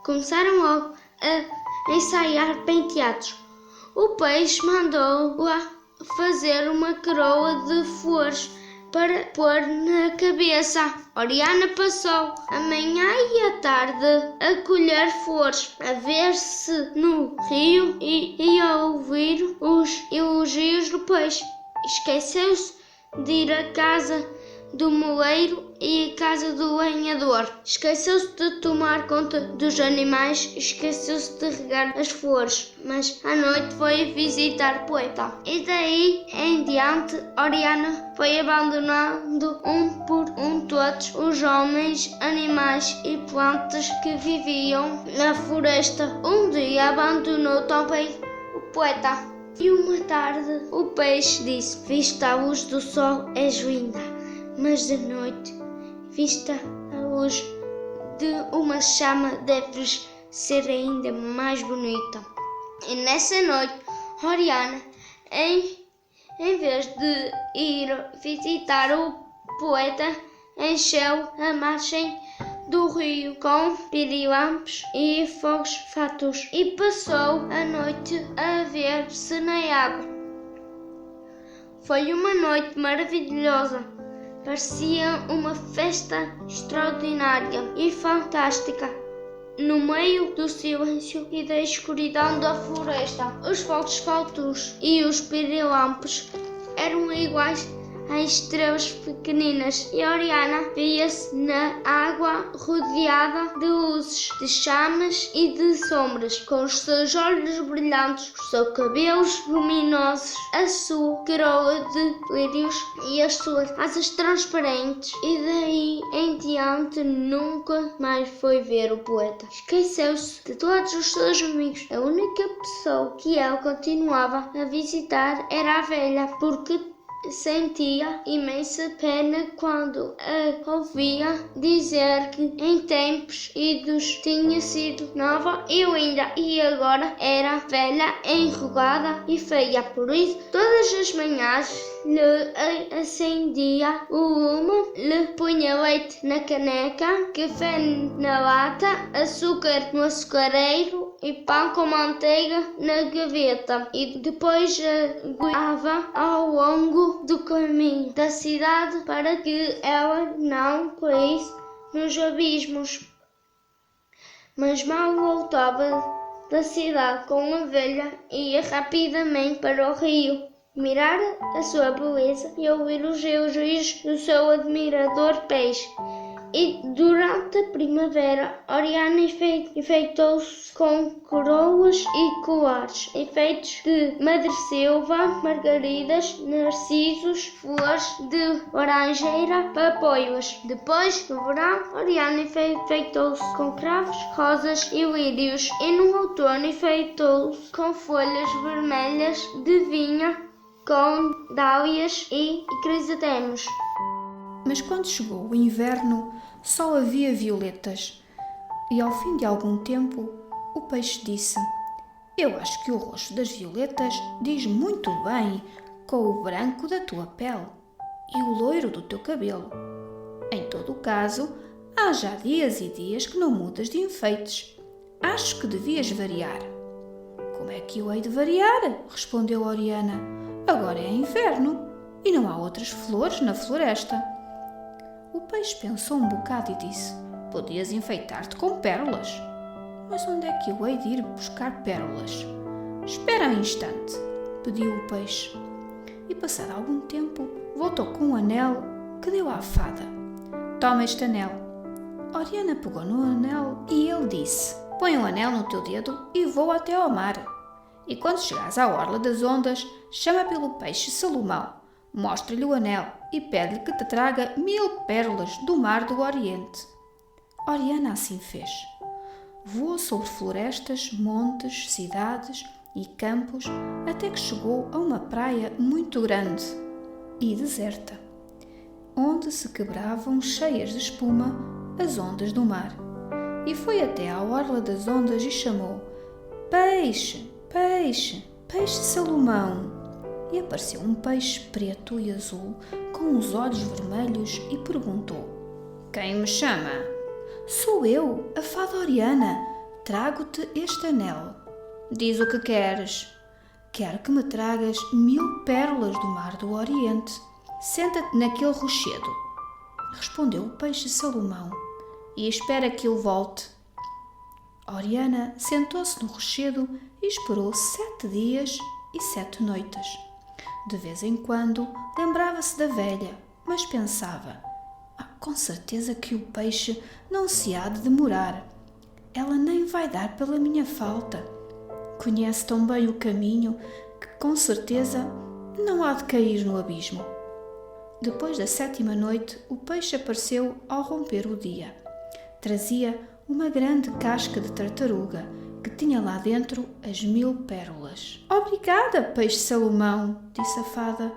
Começaram logo a ensaiar penteados. O peixe mandou-a fazer uma coroa de flores para pôr na cabeça. Oriana passou a manhã e a tarde a colher flores, a ver-se no rio e a ouvir os elogios do peixe. Esqueceu-se de ir à casa do moleiro e à casa do lenhador. Esqueceu-se de tomar conta dos animais, esqueceu-se de regar as flores, mas à noite foi visitar o poeta. E daí em diante, Oriana foi abandonando um por um todos os homens, animais e plantas que viviam na floresta. Um dia abandonou também o poeta. E uma tarde o peixe disse: Vista a luz do sol és linda, mas de noite, vista a luz de uma chama, deves ser ainda mais bonita. E nessa noite, Oriana, em vez de ir visitar o poeta, encheu a margem do rio com pirilampos e fogos fatos e passou a noite a ver-se na água. Foi uma noite maravilhosa. Parecia uma festa extraordinária e fantástica. No meio do silêncio e da escuridão da floresta, os fogos fatos e os pirilampos eram iguais a estrelas pequeninas e Oriana via-se na água rodeada de luzes, de chamas e de sombras, com os seus olhos brilhantes, os seus cabelos luminosos, a sua coroa de lírios e as suas asas transparentes. E daí em diante nunca mais foi ver o poeta. Esqueceu-se de todos os seus amigos. A única pessoa que ela continuava a visitar era a velha, porque sentia imensa pena quando a ouvia dizer que em tempos idos tinha sido nova e linda e agora era velha, enrugada e feia. Por isso, todas as manhãs lhe acendia o lume, lhe punha leite na caneca, café na lata, açúcar no açucareiro e pão com manteiga na gaveta, e depois guiava ao longo do caminho da cidade para que ela não caísse nos abismos. Mas mal voltava da cidade com a velha, ia rapidamente para o rio, mirar a sua beleza e ouvir os elogios do seu admirador peixe. E durante a primavera, Oriana enfeitou-se com coroas e colares, enfeites de madresselva, margaridas, narcisos, flores de laranjeira, papoilas. Depois, no verão, Oriana enfeitou-se com cravos, rosas e lírios, e no outono enfeitou-se com folhas vermelhas de vinha, com dálias e crisantemos. Mas quando chegou o inverno, só havia violetas. E ao fim de algum tempo, o peixe disse: Eu acho que o roxo das violetas diz muito bem com o branco da tua pele e o loiro do teu cabelo. Em todo o caso, há já dias e dias que não mudas de enfeites. Acho que devias variar. Como é que eu hei de variar? Respondeu Oriana. Agora é inverno e não há outras flores na floresta. O peixe pensou um bocado e disse: Podias enfeitar-te com pérolas. Mas onde é que eu hei de ir buscar pérolas? Espera um instante, pediu o peixe. E passado algum tempo, voltou com um anel que deu à fada. Toma este anel. Oriana pegou no anel e ele disse: Põe um anel no teu dedo e voa até ao mar. E quando chegares à orla das ondas, chama pelo peixe Salomão. Mostra-lhe o anel e pede-lhe que te traga 1000 pérolas do mar do Oriente. Oriana assim fez. Voou sobre florestas, montes, cidades e campos até que chegou a uma praia muito grande e deserta, onde se quebravam cheias de espuma as ondas do mar. E foi até à orla das ondas e chamou: Peixe, peixe, peixe Salomão. E apareceu um peixe preto e azul, com os olhos vermelhos, e perguntou: Quem me chama? Sou eu, a fada Oriana. Trago-te este anel. Diz o que queres. Quero que me tragas 1000 pérolas do mar do Oriente. Senta-te naquele rochedo. Respondeu o peixe Salomão, e espera que eu volte. Oriana sentou-se no rochedo e esperou 7 dias e 7 noites. De vez em quando lembrava-se da velha, mas pensava: com certeza que o peixe não se há de demorar. Ela nem vai dar pela minha falta. Conhece tão bem o caminho que com certeza não há de cair no abismo. Depois da 7ª noite, o peixe apareceu ao romper o dia. Trazia uma grande casca de tartaruga que tinha lá dentro as 1000 pérolas. Obrigada, peixe Salomão, disse a fada,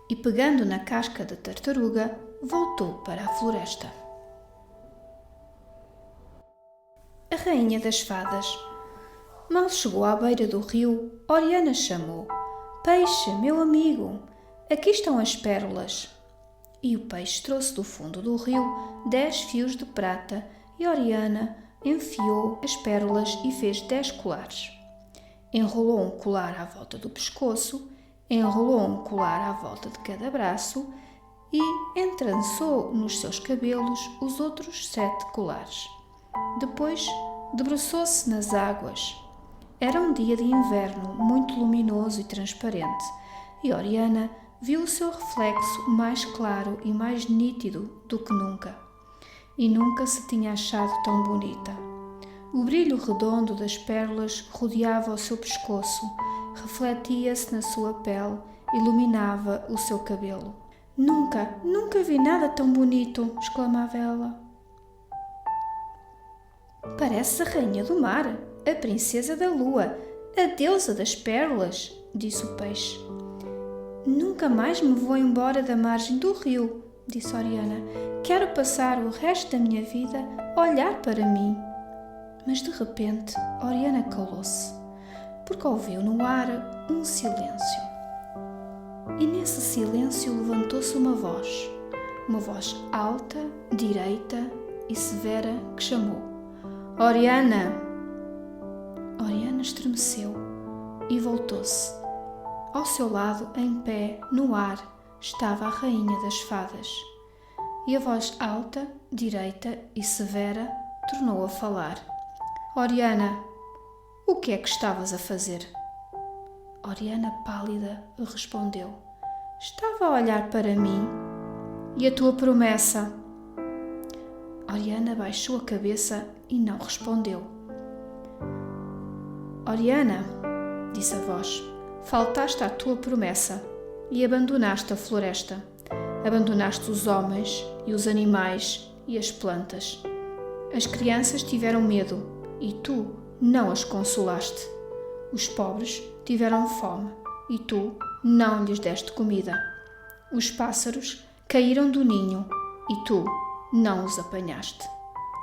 e pegando na casca de tartaruga, voltou para a floresta. A Rainha das Fadas. Mal chegou à beira do rio, Oriana chamou: Peixe, meu amigo, aqui estão as pérolas. E o peixe trouxe do fundo do rio 10 fios de prata e Oriana enfiou as pérolas e fez 10 colares. Enrolou um colar à volta do pescoço, enrolou um colar à volta de cada braço e entrançou nos seus cabelos os outros 7 colares. Depois debruçou-se nas águas. Era um dia de inverno muito luminoso e transparente, e Oriana viu o seu reflexo mais claro e mais nítido do que nunca. E nunca se tinha achado tão bonita. O brilho redondo das pérolas rodeava o seu pescoço, refletia-se na sua pele, iluminava o seu cabelo. Nunca, nunca vi nada tão bonito, exclamava ela. Parece a rainha do mar, a princesa da lua, a deusa das pérolas, disse o peixe. Nunca mais me vou embora da margem do rio, disse Oriana. Quero passar o resto da minha vida a olhar para mim. Mas de repente Oriana calou-se, porque ouviu no ar um silêncio. E nesse silêncio levantou-se uma voz alta, direita e severa, que chamou: Oriana! Oriana estremeceu e voltou-se. Ao seu lado, em pé, no ar, estava a Rainha das Fadas. E a voz alta, direita e severa tornou a falar: Oriana, o que é que estavas a fazer? Oriana, pálida, respondeu: Estava a olhar para mim. E a tua promessa? Oriana baixou a cabeça e não respondeu. Oriana, disse a voz, faltaste à tua promessa e abandonaste a floresta. Abandonaste os homens e os animais e as plantas. As crianças tiveram medo e tu não as consolaste. Os pobres tiveram fome e tu não lhes deste comida. Os pássaros caíram do ninho e tu não os apanhaste.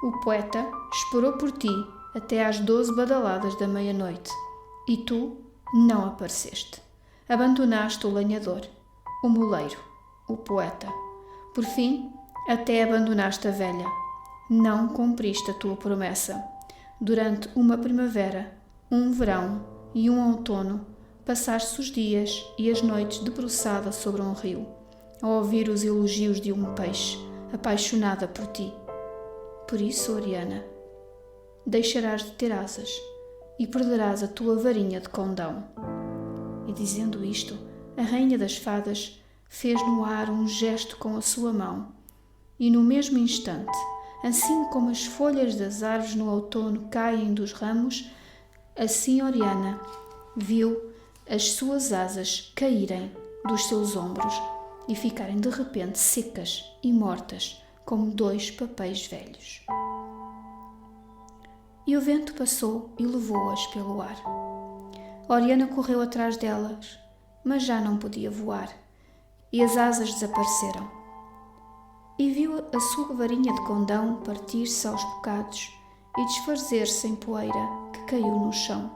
O poeta esperou por ti até às 12 badaladas da meia-noite e tu não apareceste. Abandonaste o lenhador, o moleiro, o poeta. Por fim, até abandonaste a velha. Não cumpriste a tua promessa. Durante uma primavera, um verão e um outono, passaste os dias e as noites debruçada sobre um rio, a ouvir os elogios de um peixe, apaixonada por ti. Por isso, Oriana, deixarás de ter asas e perderás a tua varinha de condão. E dizendo isto, a rainha das fadas fez no ar um gesto com a sua mão, e no mesmo instante, assim como as folhas das árvores no outono caem dos ramos, assim Oriana viu as suas asas caírem dos seus ombros e ficarem de repente secas e mortas como 2 papéis velhos. E o vento passou e levou-as pelo ar. Oriana correu atrás delas, mas já não podia voar, e as asas desapareceram. E viu a sua varinha de condão partir-se aos bocados e desfazer-se em poeira que caiu no chão.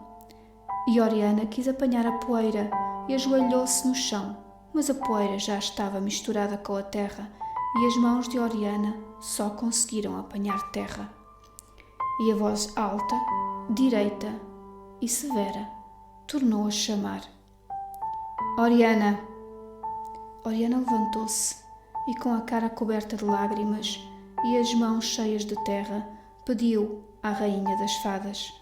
E Oriana quis apanhar a poeira e ajoelhou-se no chão, mas a poeira já estava misturada com a terra e as mãos de Oriana só conseguiram apanhar terra. E a voz alta, direita e severa tornou a chamar. Oriana! Oriana levantou-se e, com a cara coberta de lágrimas e as mãos cheias de terra, pediu à rainha das fadas: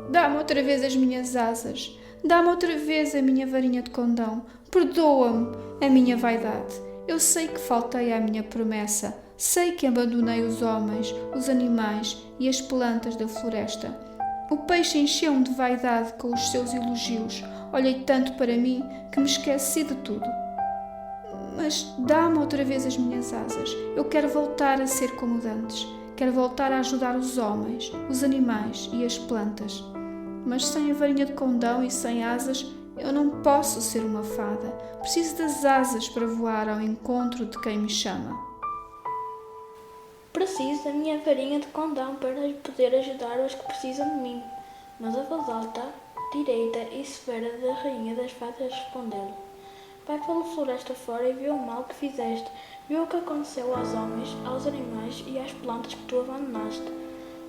dá-me outra vez as minhas asas, dá-me outra vez a minha varinha de condão, perdoa-me a minha vaidade. Eu sei que faltei à minha promessa, sei que abandonei os homens, os animais e as plantas da floresta. O peixe encheu-me de vaidade com os seus elogios. Olhei tanto para mim que me esqueci de tudo. Mas dá-me outra vez as minhas asas. Eu quero voltar a ser como antes. Quero voltar a ajudar os homens, os animais e as plantas. Mas sem a varinha de condão e sem asas, eu não posso ser uma fada. Preciso das asas para voar ao encontro de quem me chama. Preciso da minha varinha de condão para poder ajudar os que precisam de mim. Mas a voz alta, direita e severa da rainha das fadas respondeu-lhe: vai pela floresta fora e viu o mal que fizeste. Viu o que aconteceu aos homens, aos animais e às plantas que tu abandonaste.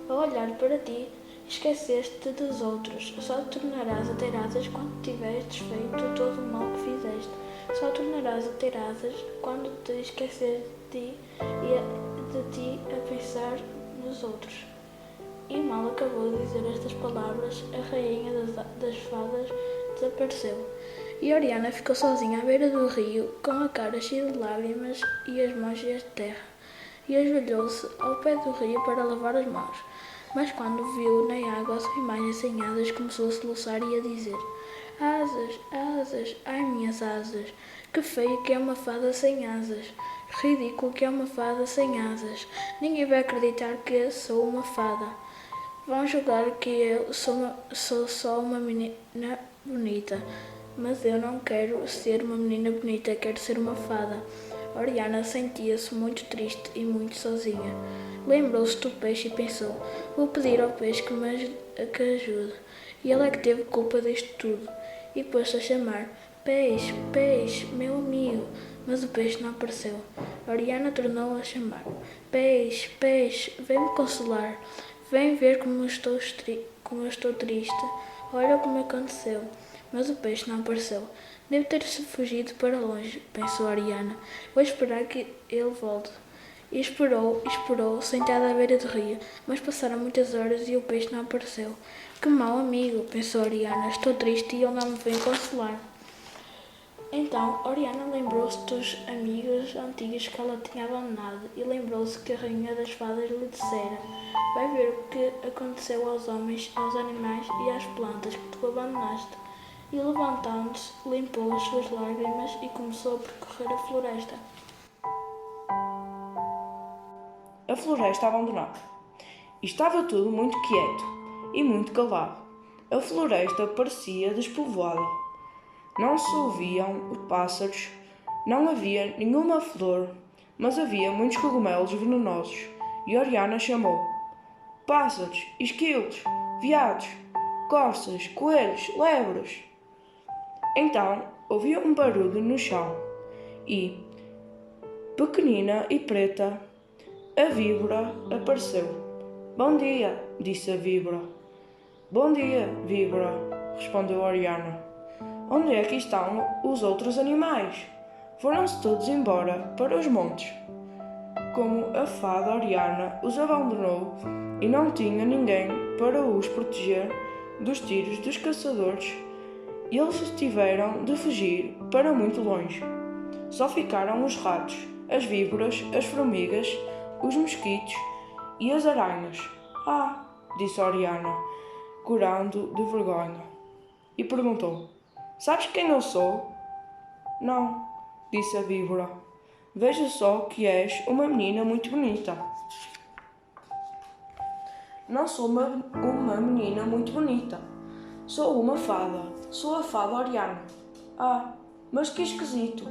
Ao olhar para ti, esqueceste-te dos outros. Só te tornarás a ter asas quando tiveres desfeito todo o mal que fizeste. Só tornarás a ter asas quando te esqueceres de ti e de ti a pensar nos outros. E mal acabou de dizer estas palavras, a rainha das fadas desapareceu. E Oriana ficou sozinha à beira do rio, com a cara cheia de lágrimas e as mãos cheias de terra. E ajoelhou-se ao pé do rio para lavar as mãos. Mas quando viu na água a sua imagem sem asas, começou a soluçar e a dizer: asas, asas, ai minhas asas, que feio que é uma fada sem asas, ridículo que é uma fada sem asas, ninguém vai acreditar que eu sou uma fada, vão julgar que eu sou só uma menina bonita, mas eu não quero ser uma menina bonita, quero ser uma fada. Oriana sentia-se muito triste e muito sozinha. Lembrou-se do peixe e pensou: vou pedir ao peixe que me ajude. E ele é que teve culpa disto tudo. E pôs-se a chamar: peixe, peixe, meu amigo. Mas o peixe não apareceu. Oriana tornou a chamar: peixe, peixe, vem-me consolar. Vem ver como eu estou triste. Olha como aconteceu. Mas o peixe não apareceu. Deve ter-se fugido para longe, pensou Oriana. Vou esperar que ele volte. E esperou, sentada à beira do rio, mas passaram muitas horas e o peixe não apareceu. Que mau amigo, pensou Oriana. Estou triste e ele não me vem consolar. Então, Oriana lembrou-se dos amigos antigos que ela tinha abandonado e lembrou-se que a Rainha das Fadas lhe dissera: vai ver o que aconteceu aos homens, aos animais e às plantas que tu abandonaste. E levantando-se, limpou as suas lágrimas e começou a percorrer a floresta. A floresta abandonada. Estava tudo muito quieto e muito calado. A floresta parecia despovoada. Não se ouviam os pássaros, não havia nenhuma flor, mas havia muitos cogumelos venenosos. E Oriana chamou: pássaros, esquilos, veados, corças, coelhos, lebres. Então ouviu um barulho no chão e, pequenina e preta, a víbora apareceu. Bom dia, disse a víbora. Bom dia, víbora, respondeu Oriana. Onde é que estão os outros animais? Foram-se todos embora para os montes. Como a fada Oriana os abandonou e não tinha ninguém para os proteger dos tiros dos caçadores, eles tiveram de fugir para muito longe. Só ficaram os ratos, as víboras, as formigas, os mosquitos e as aranhas. Ah, disse Oriana, corando de vergonha, e perguntou: sabes quem eu sou? Não, disse a víbora. Vejo só que és uma menina muito bonita. Não sou uma menina muito bonita. Sou uma fada. Sou a fada Oriana. Ah, mas que esquisito.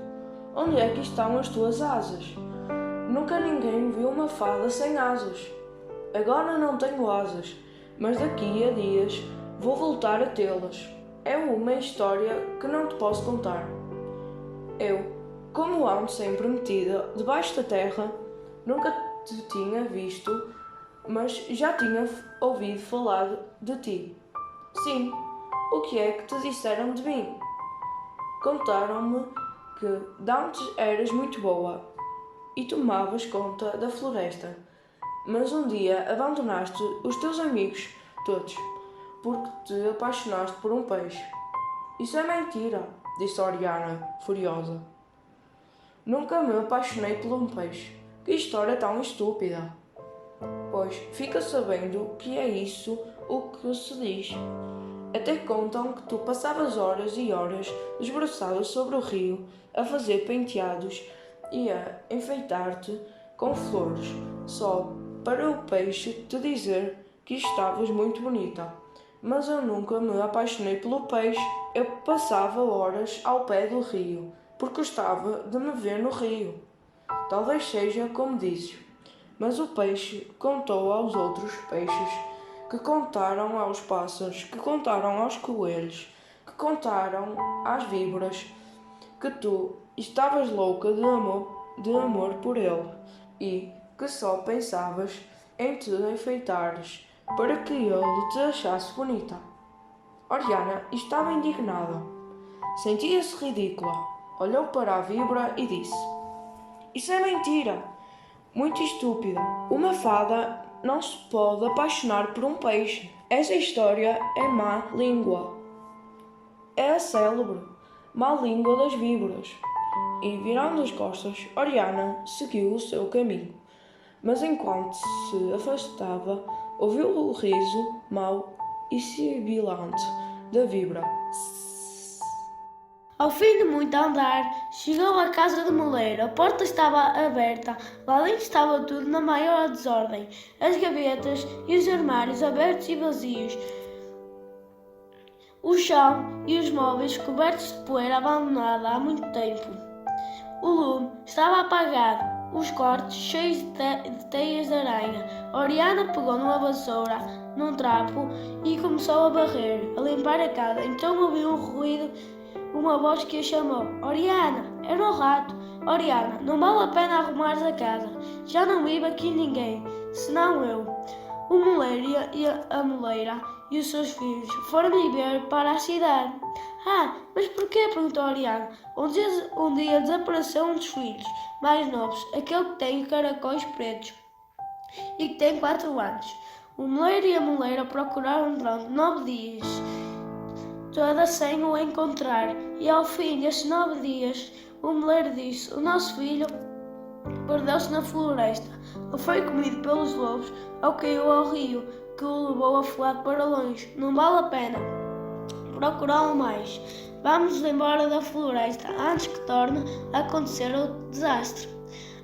Onde é que estão as tuas asas? Nunca ninguém viu uma fada sem asas. Agora não tenho asas, mas daqui a dias vou voltar a tê-las. É uma história que não te posso contar. Eu, como ando sempre metida debaixo da terra, nunca te tinha visto, mas já tinha ouvido falar de ti. Sim, o que é que te disseram de mim? Contaram-me que dantes eras muito boa e tomavas conta da floresta, mas um dia abandonaste os teus amigos todos, porque te apaixonaste por um peixe. Isso é mentira, disse Oriana, furiosa. Nunca me apaixonei por um peixe. Que história tão estúpida! Pois fica sabendo que é isso o que se diz. Até contam que tu passavas horas e horas desbruçada sobre o rio a fazer penteados e a enfeitar-te com flores, só para o peixe te dizer que estavas muito bonita. Mas eu nunca me apaixonei pelo peixe. Eu passava horas ao pé do rio, porque gostava de me ver no rio. Talvez seja como dizes. Mas o peixe contou aos outros peixes, que contaram aos pássaros, que contaram aos coelhos, que contaram às víboras, que tu estavas louca de amor por ele e que só pensavas em te enfeitares para que ele te achasse bonita. Oriana estava indignada. Sentia-se ridícula. Olhou para a víbora e disse: isso é mentira. Muito estúpida. Uma fada não se pode apaixonar por um peixe. Essa história é má língua. É a célebre má língua das víboras. E, virando as costas, Oriana seguiu o seu caminho. Mas enquanto se afastava, ouviu o riso mau e sibilante da víbora. Ao fim de muito andar, chegou à casa do moleiro. A porta estava aberta. Lá dentro estava tudo na maior desordem. As gavetas e os armários abertos e vazios. O chão e os móveis cobertos de poeira abandonada há muito tempo. O lume estava apagado. Os cortes cheios de teias de aranha. Oriana pegou numa vassoura, num trapo e começou a varrer, a limpar a casa. Então ouviu um ruído, uma voz que a chamou. Oriana, era um rato. Oriana, não vale a pena arrumares a casa. Já não vive aqui ninguém, senão eu. O moleiro e a moleira e os seus filhos foram viver para a cidade. Ah, mas porquê? Perguntou Oriana. Um dia desapareceu um dos filhos mais novos, aquele que tem caracóis pretos e que tem 4 anos. O moleiro e a moleira procuraram durante 9 dias toda sem o encontrar. E ao fim desses 9 dias, o moleiro disse: o nosso filho perdeu-se na floresta, ou foi comido pelos lobos, ou caiu ao rio, que o levou afogado para longe. Não vale a pena procurá-lo mais. Vamos embora da floresta antes que torne a acontecer o desastre.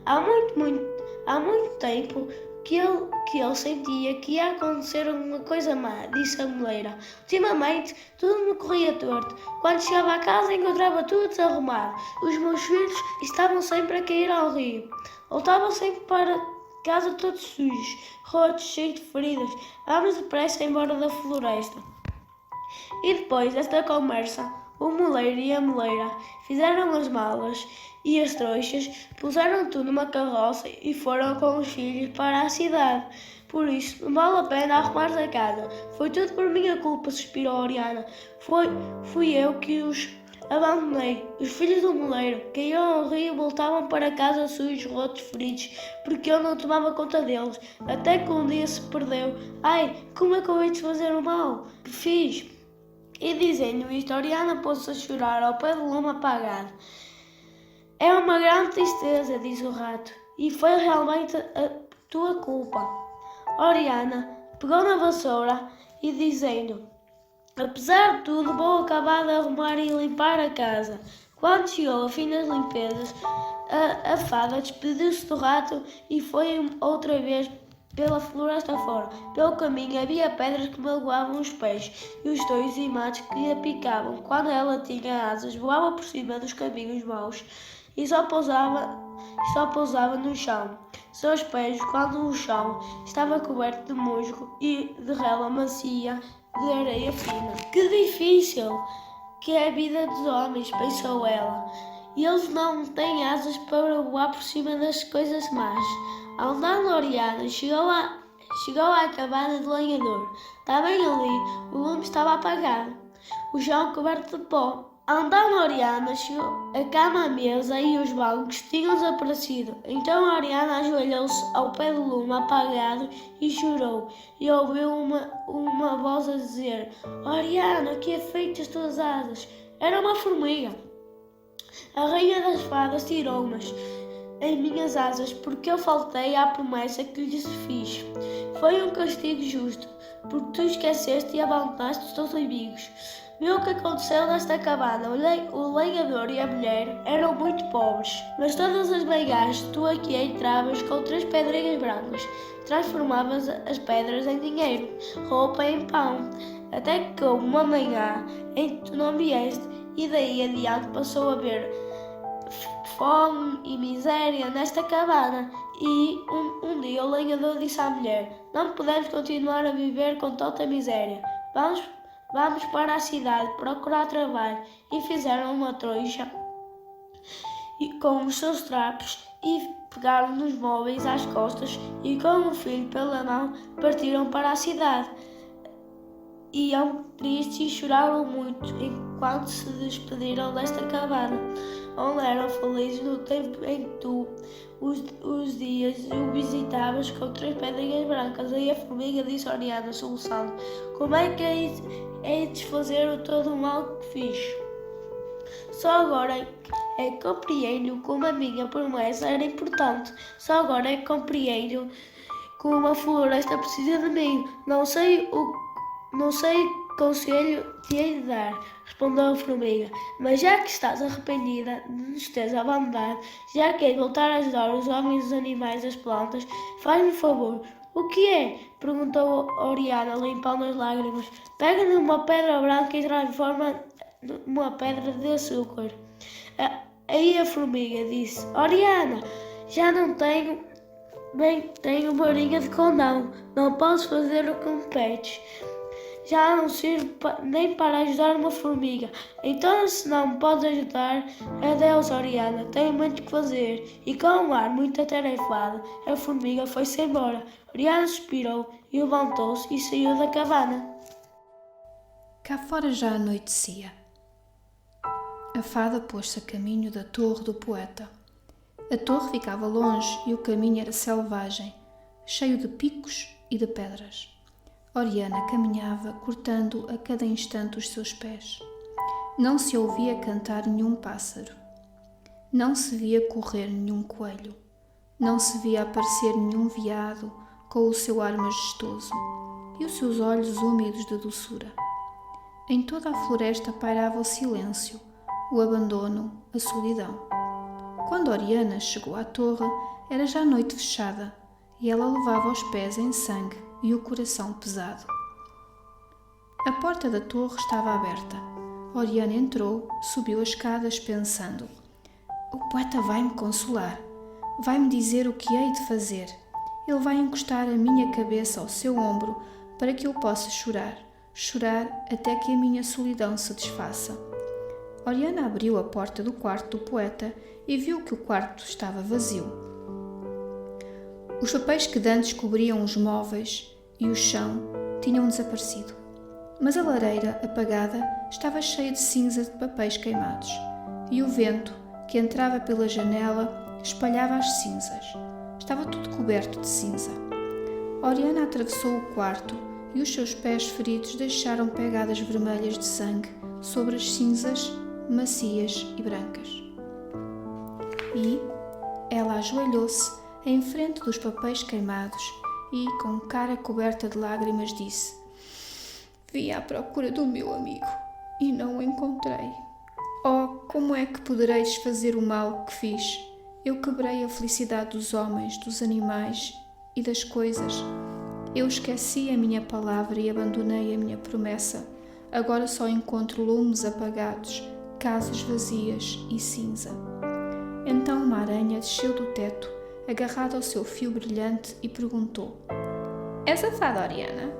Há muito tempo que ele sentia que ia acontecer alguma coisa má, disse a moleira. Ultimamente, tudo me corria torto. Quando chegava a casa, encontrava tudo desarrumado. Os meus filhos estavam sempre a cair ao rio. Voltavam sempre para casa todos sujos, rotos, cheios de feridas. Vamos depressa embora da floresta. E depois desta conversa, o moleiro e a moleira fizeram as malas e as trouxas, puseram tudo numa carroça e foram com os filhos para a cidade. Por isso, não vale a pena arrumar a casa. Foi tudo por minha culpa, suspirou Oriana. Fui eu que os abandonei. Os filhos do moleiro caíram ao rio e voltavam para casa sujos, rotos, feridos, porque eu não tomava conta deles. Até que um dia se perdeu. Ai, como é que eu hei de fazer o mal? Que fiz? E dizendo isto, Oriana pôs-se a chorar ao pé do lume apagado. É uma grande tristeza, disse o rato, e foi realmente a tua culpa. Oriana pegou na vassoura e dizendo: apesar de tudo, vou acabar de arrumar e limpar a casa. Quando chegou ao fim das limpezas, a fada despediu-se do rato e foi outra vez pela floresta fora. Pelo caminho havia pedras que magoavam os pés e os dois matos que a picavam. Quando ela tinha asas, voava por cima dos caminhos maus e só pousava no chão. Seus pés, quando o chão estava coberto de musgo e de relva macia de areia fina. Que difícil que é a vida dos homens, pensou ela. E eles não têm asas para voar por cima das coisas más. Andando, Oriana chegou à cabana do lenhador. Também ali o lume estava apagado, o chão coberto de pó. Andando, Oriana chegou a cama, a mesa e os bancos tinham desaparecido. Então Oriana ajoelhou-se ao pé do lume apagado e chorou. E ouviu uma voz a dizer: Oriana, que é feito as tuas asas? Era uma formiga. A rainha das fadas tirou-mas em minhas asas, porque eu faltei à promessa que lhes fiz. Foi um castigo justo, porque tu esqueceste e abandonaste os teus amigos. Viu o que aconteceu nesta cabana. O lenhador e a mulher eram muito pobres, mas todas as manhãs tu aqui entravas com 3 pedrinhas brancas, transformavas as pedras em dinheiro, roupa em pão, até que houve uma manhã em que tu não vieste, e daí adiante passou a haver fome e miséria nesta cabana. E um dia o lenhador disse à mulher: não podemos continuar a viver com tanta miséria. Vamos para a cidade procurar trabalho. E fizeram uma trouxa com os seus trapos e pegaram nos móveis às costas e com o filho pela mão partiram para a cidade. Iam tristes e choraram muito enquanto se despediram desta cabana, onde eram felizes no tempo em que tu os dias o visitavas com 3 pedrinhas brancas. Aí a formiga disse a Oriana, soluçando: como é que hei de desfazer todo o mal que fiz? Só agora é que compreendo como a minha promessa era importante. Só agora é que compreendo como a floresta precisa de mim. Não sei que conselho te hei de dar, respondeu a formiga, mas já que estás arrependida de nos teres abandonado, já que hei de voltar a ajudar os homens, os animais, as plantas, faz-me um favor. O que é? Perguntou Oriana, limpando as lágrimas. Pega numa pedra branca e transforma numa pedra de açúcar. Aí a formiga disse: Oriana, já não tenho varinha de condão, não posso fazer o que me pedes. Já não sirvo nem para ajudar uma formiga. Então, se não me podes ajudar, adeus, Oriana, tenho muito que fazer. E com um ar muito atarefado, a formiga foi-se embora. Oriana suspirou e levantou-se e saiu da cabana. Cá fora já anoitecia. A fada pôs-se a caminho da torre do poeta. A torre ficava longe e o caminho era selvagem, cheio de picos e de pedras. Oriana caminhava, cortando a cada instante os seus pés. Não se ouvia cantar nenhum pássaro. Não se via correr nenhum coelho. Não se via aparecer nenhum veado com o seu ar majestoso e os seus olhos úmidos de doçura. Em toda a floresta pairava o silêncio, o abandono, a solidão. Quando Oriana chegou à torre, era já noite fechada e ela levava os pés em sangue e o coração pesado. A porta da torre estava aberta. Oriana entrou, subiu as escadas pensando: o poeta vai-me consolar, vai-me dizer o que hei de fazer. Ele vai encostar a minha cabeça ao seu ombro para que eu possa chorar, chorar até que a minha solidão se desfaça. Oriana abriu a porta do quarto do poeta e viu que o quarto estava vazio. Os papéis que dantes cobriam os móveis e o chão tinham desaparecido, mas a lareira apagada estava cheia de cinza de papéis queimados, e o vento, que entrava pela janela, espalhava as cinzas. Estava tudo coberto de cinza. Oriana atravessou o quarto e os seus pés feridos deixaram pegadas vermelhas de sangue sobre as cinzas macias e brancas. E ela ajoelhou-se em frente dos papéis queimados e, com cara coberta de lágrimas, disse: vim à procura do meu amigo e não o encontrei. Oh, como é que poderei desfazer o mal que fiz? Eu quebrei a felicidade dos homens, dos animais e das coisas. Eu esqueci a minha palavra e abandonei a minha promessa. Agora só encontro lumes apagados, casas vazias e cinza. Então uma aranha desceu do teto, agarrada ao seu fio brilhante, e perguntou: és a fada Oriana?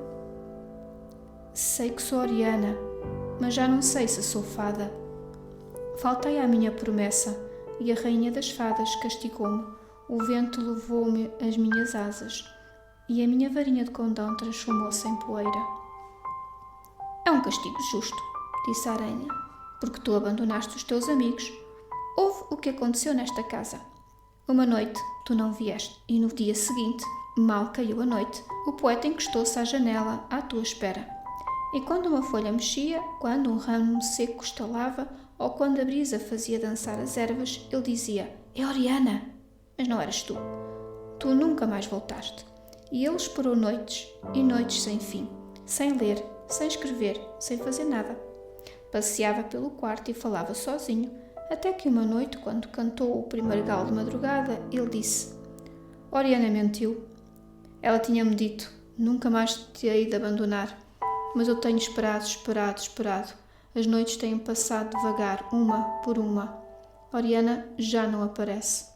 Sei que sou Oriana, mas já não sei se sou fada. Faltei à minha promessa e a rainha das fadas castigou-me. O vento levou-me as minhas asas e a minha varinha de condão transformou-se em poeira. É um castigo justo, disse a aranha, porque tu abandonaste os teus amigos. Houve o que aconteceu nesta casa. Uma noite tu não vieste e no dia seguinte, mal caiu a noite, o poeta encostou-se à janela à tua espera. E quando uma folha mexia, quando um ramo seco estalava ou quando a brisa fazia dançar as ervas, ele dizia: é Oriana! Mas não eras tu. Tu nunca mais voltaste. E ele esperou noites e noites sem fim, sem ler, sem escrever, sem fazer nada. Passeava pelo quarto e falava sozinho, até que uma noite, quando cantou o primeiro galo de madrugada, ele disse: Oriana mentiu. Ela tinha-me dito: nunca mais te hei de abandonar. Mas eu tenho esperado. As noites têm passado devagar, uma por uma. Oriana já não aparece.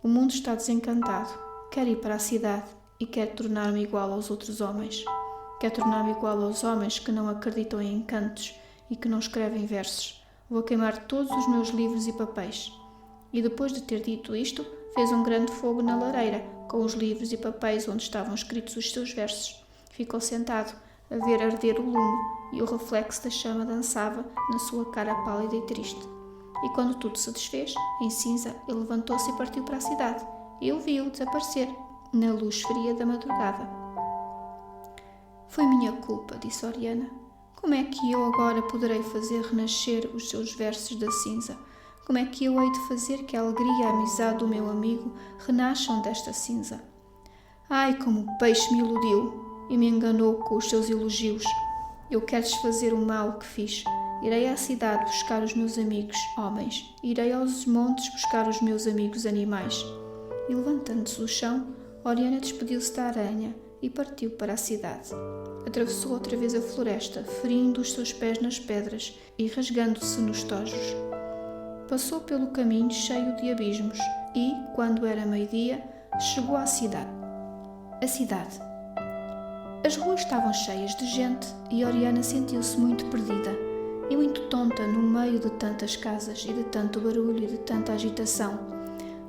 O mundo está desencantado. Quero ir para a cidade e quero tornar-me igual aos outros homens. Quero tornar-me igual aos homens que não acreditam em encantos e que não escrevem versos. Vou queimar todos os meus livros e papéis. E depois de ter dito isto, fez um grande fogo na lareira, com os livros e papéis onde estavam escritos os seus versos. Ficou sentado a ver arder o lume e o reflexo da chama dançava na sua cara pálida e triste. E quando tudo se desfez, em cinza, ele levantou-se e partiu para a cidade. Eu vi-o desaparecer na luz fria da madrugada. Foi minha culpa, disse Oriana. Como é que eu agora poderei fazer renascer os seus versos da cinza? Como é que eu hei de fazer que a alegria e a amizade do meu amigo renasçam desta cinza? Ai, como o peixe me iludiu e me enganou com os seus elogios. Eu quero desfazer o mal que fiz. Irei à cidade buscar os meus amigos homens. Irei aos montes buscar os meus amigos animais. E levantando-se do chão, Oriana despediu-se da aranha e partiu para a cidade. Atravessou outra vez a floresta, ferindo os seus pés nas pedras e rasgando-se nos tojos. Passou pelo caminho cheio de abismos e, quando era meio-dia, chegou à cidade. A cidade. As ruas estavam cheias de gente e Oriana sentiu-se muito perdida e muito tonta no meio de tantas casas e de tanto barulho e de tanta agitação.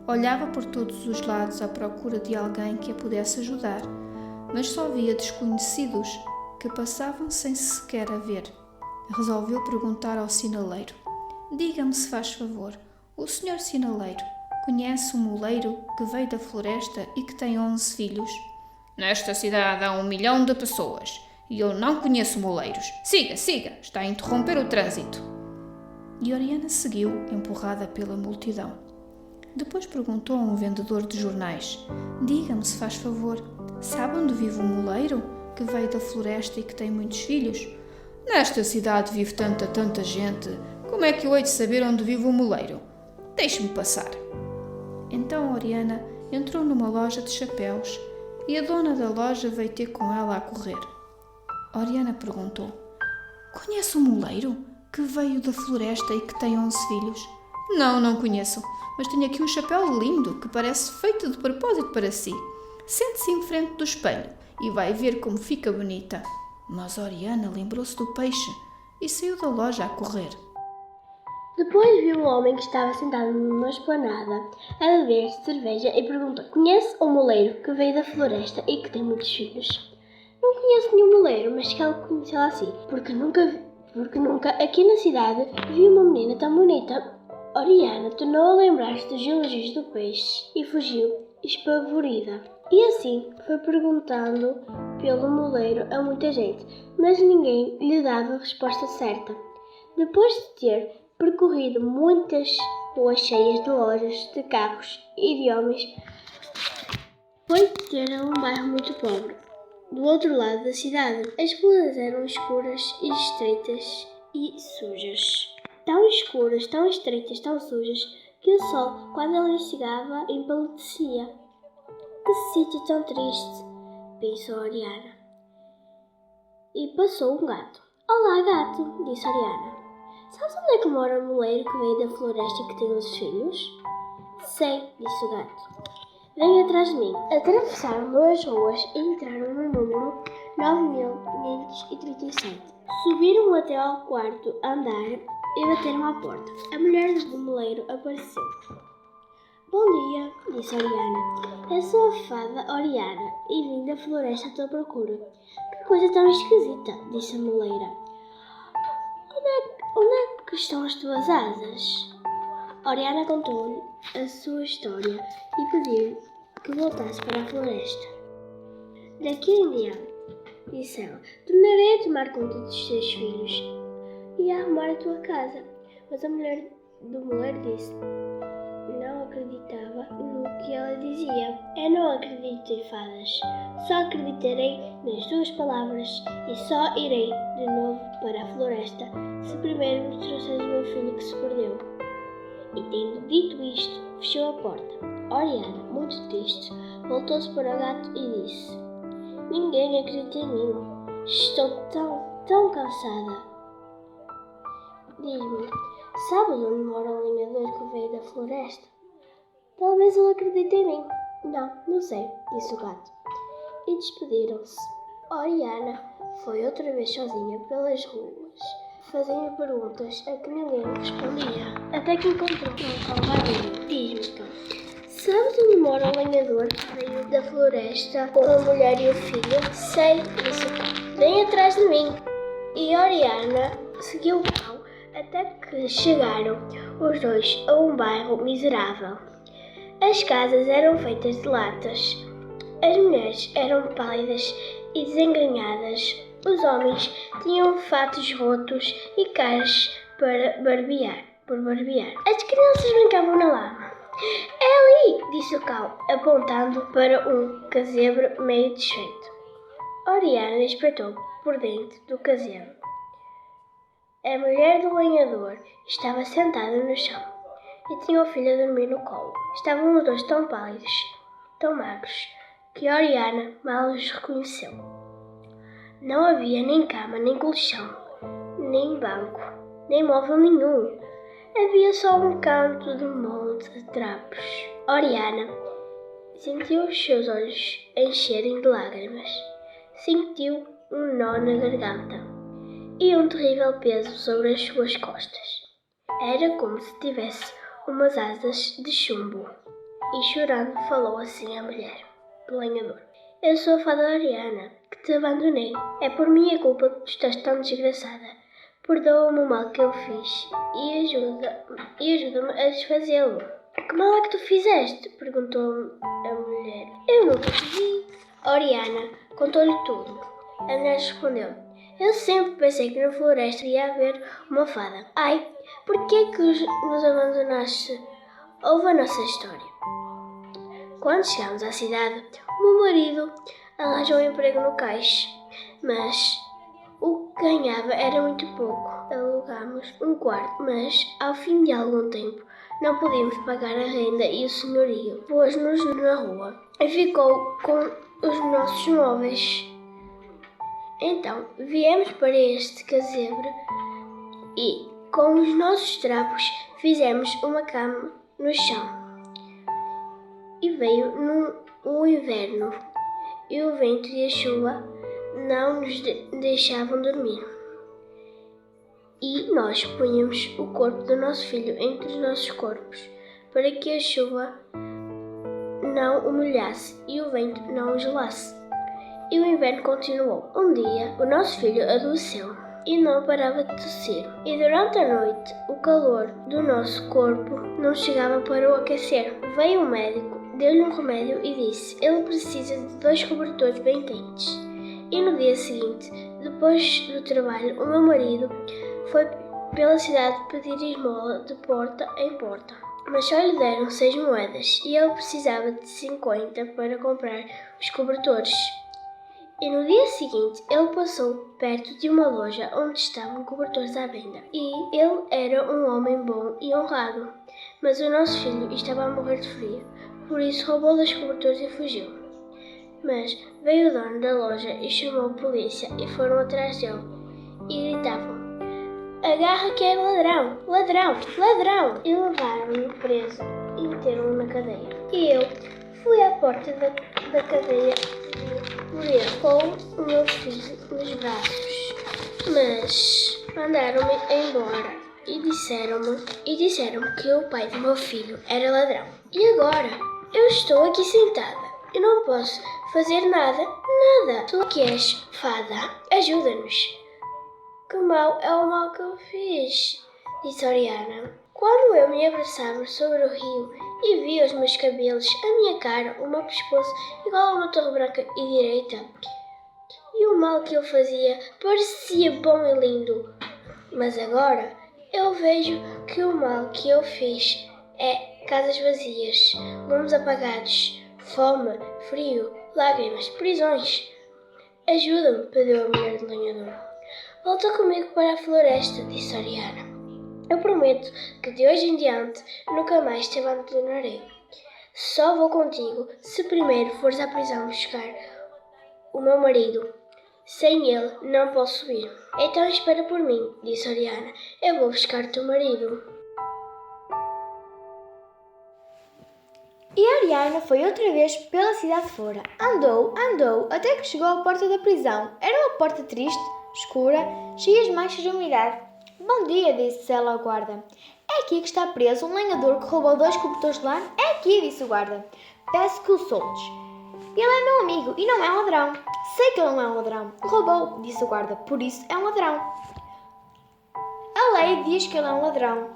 Olhava por todos os lados à procura de alguém que a pudesse ajudar, mas só via desconhecidos que passavam sem sequer a ver. Resolveu perguntar ao sinaleiro: diga-me, se faz favor, o senhor sinaleiro conhece um moleiro que veio da floresta e que tem 11 filhos? Nesta cidade há 1 milhão de pessoas E eu não conheço moleiros. Siga, siga, está a interromper o trânsito. E Oriana seguiu, empurrada pela multidão. Depois perguntou a um vendedor de jornais: diga-me, se faz favor, sabe onde vive o moleiro que veio da floresta e que tem muitos filhos? Nesta cidade vive tanta gente. Como é que eu hei de saber onde vive o moleiro? Deixe-me passar. Então Oriana entrou numa loja de chapéus e a dona da loja veio ter com ela a correr. Oriana perguntou: conhece o moleiro que veio da floresta e que tem 11 filhos? Não conheço, mas tenho aqui um chapéu lindo que parece feito de propósito para si. Sente-se em frente do espelho e vai ver como fica bonita. Mas Oriana lembrou-se do peixe e saiu da loja a correr. Depois viu um homem que estava sentado numa esplanada a beber cerveja e perguntou: conhece um moleiro que veio da floresta e que tem muitos filhos? Não conheço nenhum moleiro, mas quero conhecê-la assim, porque nunca aqui na cidade vi uma menina tão bonita. Oriana tornou a lembrar-se dos elogios do peixe e fugiu espavorida. E assim foi perguntando pelo moleiro a muita gente, mas ninguém lhe dava a resposta certa. Depois de ter percorrido muitas ruas cheias de lojas, de carros e de homens, foi ter a um bairro muito pobre, do outro lado da cidade. As ruas eram escuras e estreitas e sujas. Tão escuras, tão estreitas, tão sujas, que o sol, quando ali chegava, empalidecia. Que sítio tão triste, pensou Oriana. E passou um gato. Olá, gato, disse Oriana. Sabes onde é que mora o moleiro que veio da floresta e que tem 11 filhos? Sei, disse o gato. Vem atrás de mim. Atravessaram 2 ruas e entraram no número 9537. Subiram até ao quarto andar e bateram à porta. A mulher do moleiro apareceu. Bom dia, disse Oriana. Eu sou a fada Oriana e vim da floresta à tua procura. Que coisa tão esquisita, disse a moleira. Onde é que estão as tuas asas? Oriana contou-lhe a sua história e pediu que voltasse para a floresta. Daqui em diante, disse ela, tornarei a tomar conta dos teus filhos e a arrumar a tua casa. Mas a mulher do moleiro disse: não acreditava no que ela dizia. Eu não acredito em fadas. Só acreditarei nas 2 palavras e só irei de novo para a floresta se primeiro me trouxeres o meu filho que se perdeu. E tendo dito isto, fechou a porta. Oriana, muito triste, voltou-se para o gato e disse: ninguém acredita em mim. Estou tão cansada. Diz-me, sabes onde mora o lenhador que veio da floresta? Talvez ele acredite em mim. Não sei, disse o gato. E despediram-se. Oriana foi outra vez sozinha pelas ruas, fazendo perguntas a que ninguém respondia, até que encontrou um cão vadio. Diz-me, cão, sabes onde mora o lenhador que veio da floresta com a mulher e o filho? Sei, disse o cão. Vem atrás de mim. E Oriana seguiu o cão até que chegaram os 2 a um bairro miserável. As casas eram feitas de latas, as mulheres eram pálidas e desengrenhadas, os homens tinham fatos rotos e caras por barbear. As crianças brincavam na lama. É ali, disse o cão, apontando para um casebre meio desfeito. Oriana espreitou por dentro do casebre. A mulher do lenhador estava sentada no chão e tinha o filho a dormir no colo. Estavam os 2 tão pálidos, tão magros, que Oriana mal os reconheceu. Não havia nem cama, nem colchão, nem banco, nem móvel nenhum. Havia só um canto de monte de trapos. Oriana sentiu os seus olhos encherem de lágrimas. Sentiu um nó na garganta e um terrível peso sobre as suas costas. Era como se tivesse umas asas de chumbo. E chorando falou assim a mulher do lenhador: eu sou a fada Oriana, que te abandonei. É por minha culpa que tu estás tão desgraçada. Perdoa-me o mal que eu fiz e ajuda-me a desfazê-lo. Que mal é que tu fizeste? Perguntou a mulher. Eu nunca te vi. Oriana contou-lhe tudo. André respondeu: eu sempre pensei que na floresta ia haver uma fada. Ai, por que nos abandonaste? Ouve a nossa história. Quando chegámos à cidade, o meu marido arranjou um emprego no caixa, mas o que ganhava era muito pouco. Alugámos um quarto, mas ao fim de algum tempo não podíamos pagar a renda e o senhorio pôs-nos na rua e ficou com os nossos móveis. Então viemos para este casebre e, com os nossos trapos, fizemos uma cama no chão. E veio o inverno e o vento e a chuva não nos deixavam dormir. E nós punhamos o corpo do nosso filho entre os nossos corpos, para que a chuva não o molhasse e o vento não o gelasse. E o inverno continuou. Um dia, o nosso filho adoeceu e não parava de tossir. E durante a noite, o calor do nosso corpo não chegava para o aquecer. Veio o médico, deu-lhe um remédio e disse: ele precisa de 2 cobertores bem quentes. E no dia seguinte, depois do trabalho, o meu marido foi pela cidade pedir esmola de porta em porta. Mas só lhe deram 6 moedas e ele precisava de 50 para comprar os cobertores. E no dia seguinte, ele passou perto de uma loja onde estavam cobertores à venda. E ele era um homem bom e honrado. Mas o nosso filho estava a morrer de frio, por isso roubou 2 cobertores e fugiu. Mas veio o dono da loja e chamou a polícia e foram atrás dele e gritavam: agarra que é ladrão, ladrão, ladrão! E levaram-no preso e meteram-no na cadeia. E eu fui à porta da cadeia por ele, com o meu filho nos braços. Mas mandaram-me embora e disseram-me que o pai do meu filho era ladrão. E agora? Eu estou aqui sentada e não posso fazer nada. Tu que és fada, ajuda-nos. Que mal é o mal que eu fiz, disse Oriana. Quando eu me abraçava sobre o rio e via os meus cabelos, a minha cara, o meu pescoço igual a uma torre branca e direita, e o mal que eu fazia parecia bom e lindo. Mas agora eu vejo que o mal que eu fiz é casas vazias, lumes apagados, fome, frio, lágrimas, prisões. Ajuda-me, pediu a mulher do lenhador. Volta comigo para a floresta, disse Oriana. Eu prometo que de hoje em diante nunca mais te abandonarei. Só vou contigo se primeiro fores à prisão buscar o meu marido. Sem ele não posso subir. Então espera por mim, disse Oriana. Eu vou buscar teu marido. E Oriana foi outra vez pela cidade fora. Andou, até que chegou à porta da prisão. Era uma porta triste, escura, cheia de manchas de umidade. Bom dia, disse ela ao guarda. É aqui que está preso um lenhador que roubou 2 cobertores de lã? É aqui, disse o guarda. Peço que o soltes. Ele é meu amigo e não é um ladrão. Sei que ele não é um ladrão. Roubou, disse o guarda, por isso é um ladrão. A lei diz que ele é um ladrão,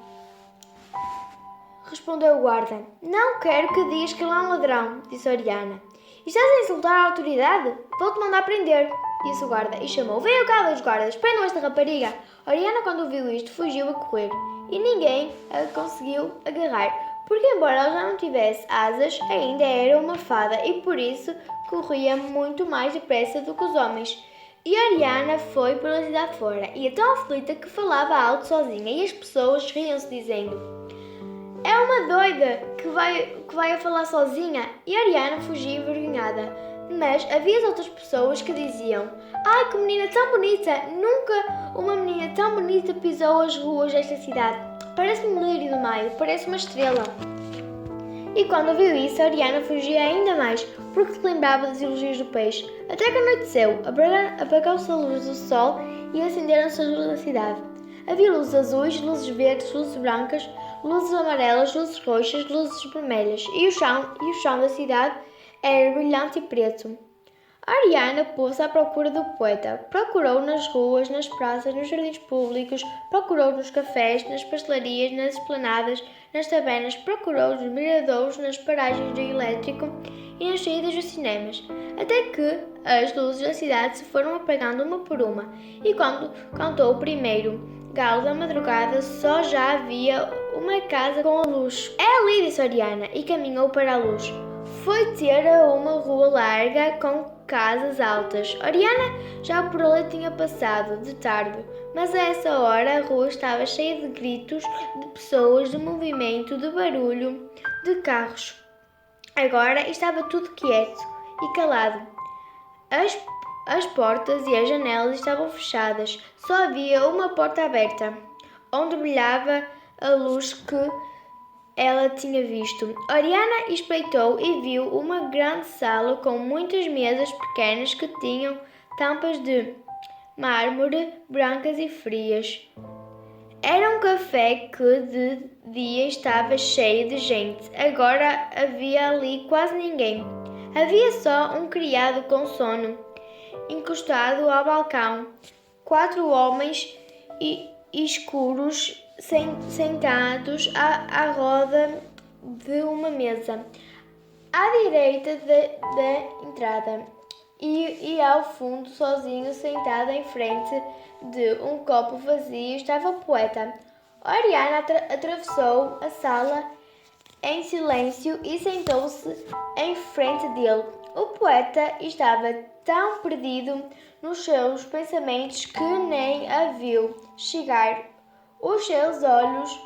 respondeu o guarda. Não quero que digas que ele é um ladrão, disse Oriana. Estás a insultar a autoridade? Vou-te mandar prender, disse o guarda e chamou. Venham cá 2 guardas, prendam esta rapariga. Oriana, quando viu isto, fugiu a correr e ninguém a conseguiu agarrar, porque embora ela já não tivesse asas, ainda era uma fada e por isso corria muito mais depressa do que os homens. E Oriana foi pela cidade fora e é tão aflita que falava alto sozinha e as pessoas riam-se dizendo: é uma doida que vai a falar sozinha. E Oriana fugia envergonhada. Mas havia outras pessoas que diziam: ai, que menina tão bonita! Nunca uma menina tão bonita pisou as ruas desta cidade. Parece um lírio do maio, parece uma estrela. E quando viu isso, Oriana fugia ainda mais, porque se lembrava dos elogios do peixe. Até que anoiteceu, apagou-se a luz do sol e acenderam-se as luzes da cidade. Havia luzes azuis, luzes verdes, luzes brancas, luzes amarelas, luzes roxas, luzes vermelhas, e o chão da cidade era brilhante e preto. A Oriana pôs-se à procura do poeta. Procurou nas ruas, nas praças, nos jardins públicos, procurou nos cafés, nas pastelarias, nas esplanadas, nas tabernas, procurou nos miradouros, nas paragens de elétrico e nas saídas dos cinemas, até que as luzes da cidade se foram apagando uma por uma, e quando cantou o primeiro galo da madrugada, só já havia uma casa com a luz. É ali, disse Oriana, e caminhou para a luz. Foi ter a uma rua larga com casas altas. Oriana já por ali tinha passado, de tarde, mas a essa hora a rua estava cheia de gritos, de pessoas, de movimento, de barulho, de carros. Agora estava tudo quieto e calado. As portas e as janelas estavam fechadas. Só havia uma porta aberta, onde brilhava a luz que ela tinha visto. Oriana espreitou e viu uma grande sala com muitas mesas pequenas que tinham tampas de mármore brancas e frias. Era um café que de dia estava cheio de gente. Agora havia ali quase ninguém. Havia só um criado com sono, encostado ao balcão. 4 homens escuros sentados à roda de uma mesa, à direita da entrada, e ao fundo, sozinho, sentado em frente de um copo vazio, estava o poeta. Oriana atravessou a sala em silêncio e sentou-se em frente dele. O poeta estava tão perdido nos seus pensamentos que nem a viu chegar. Os seus olhos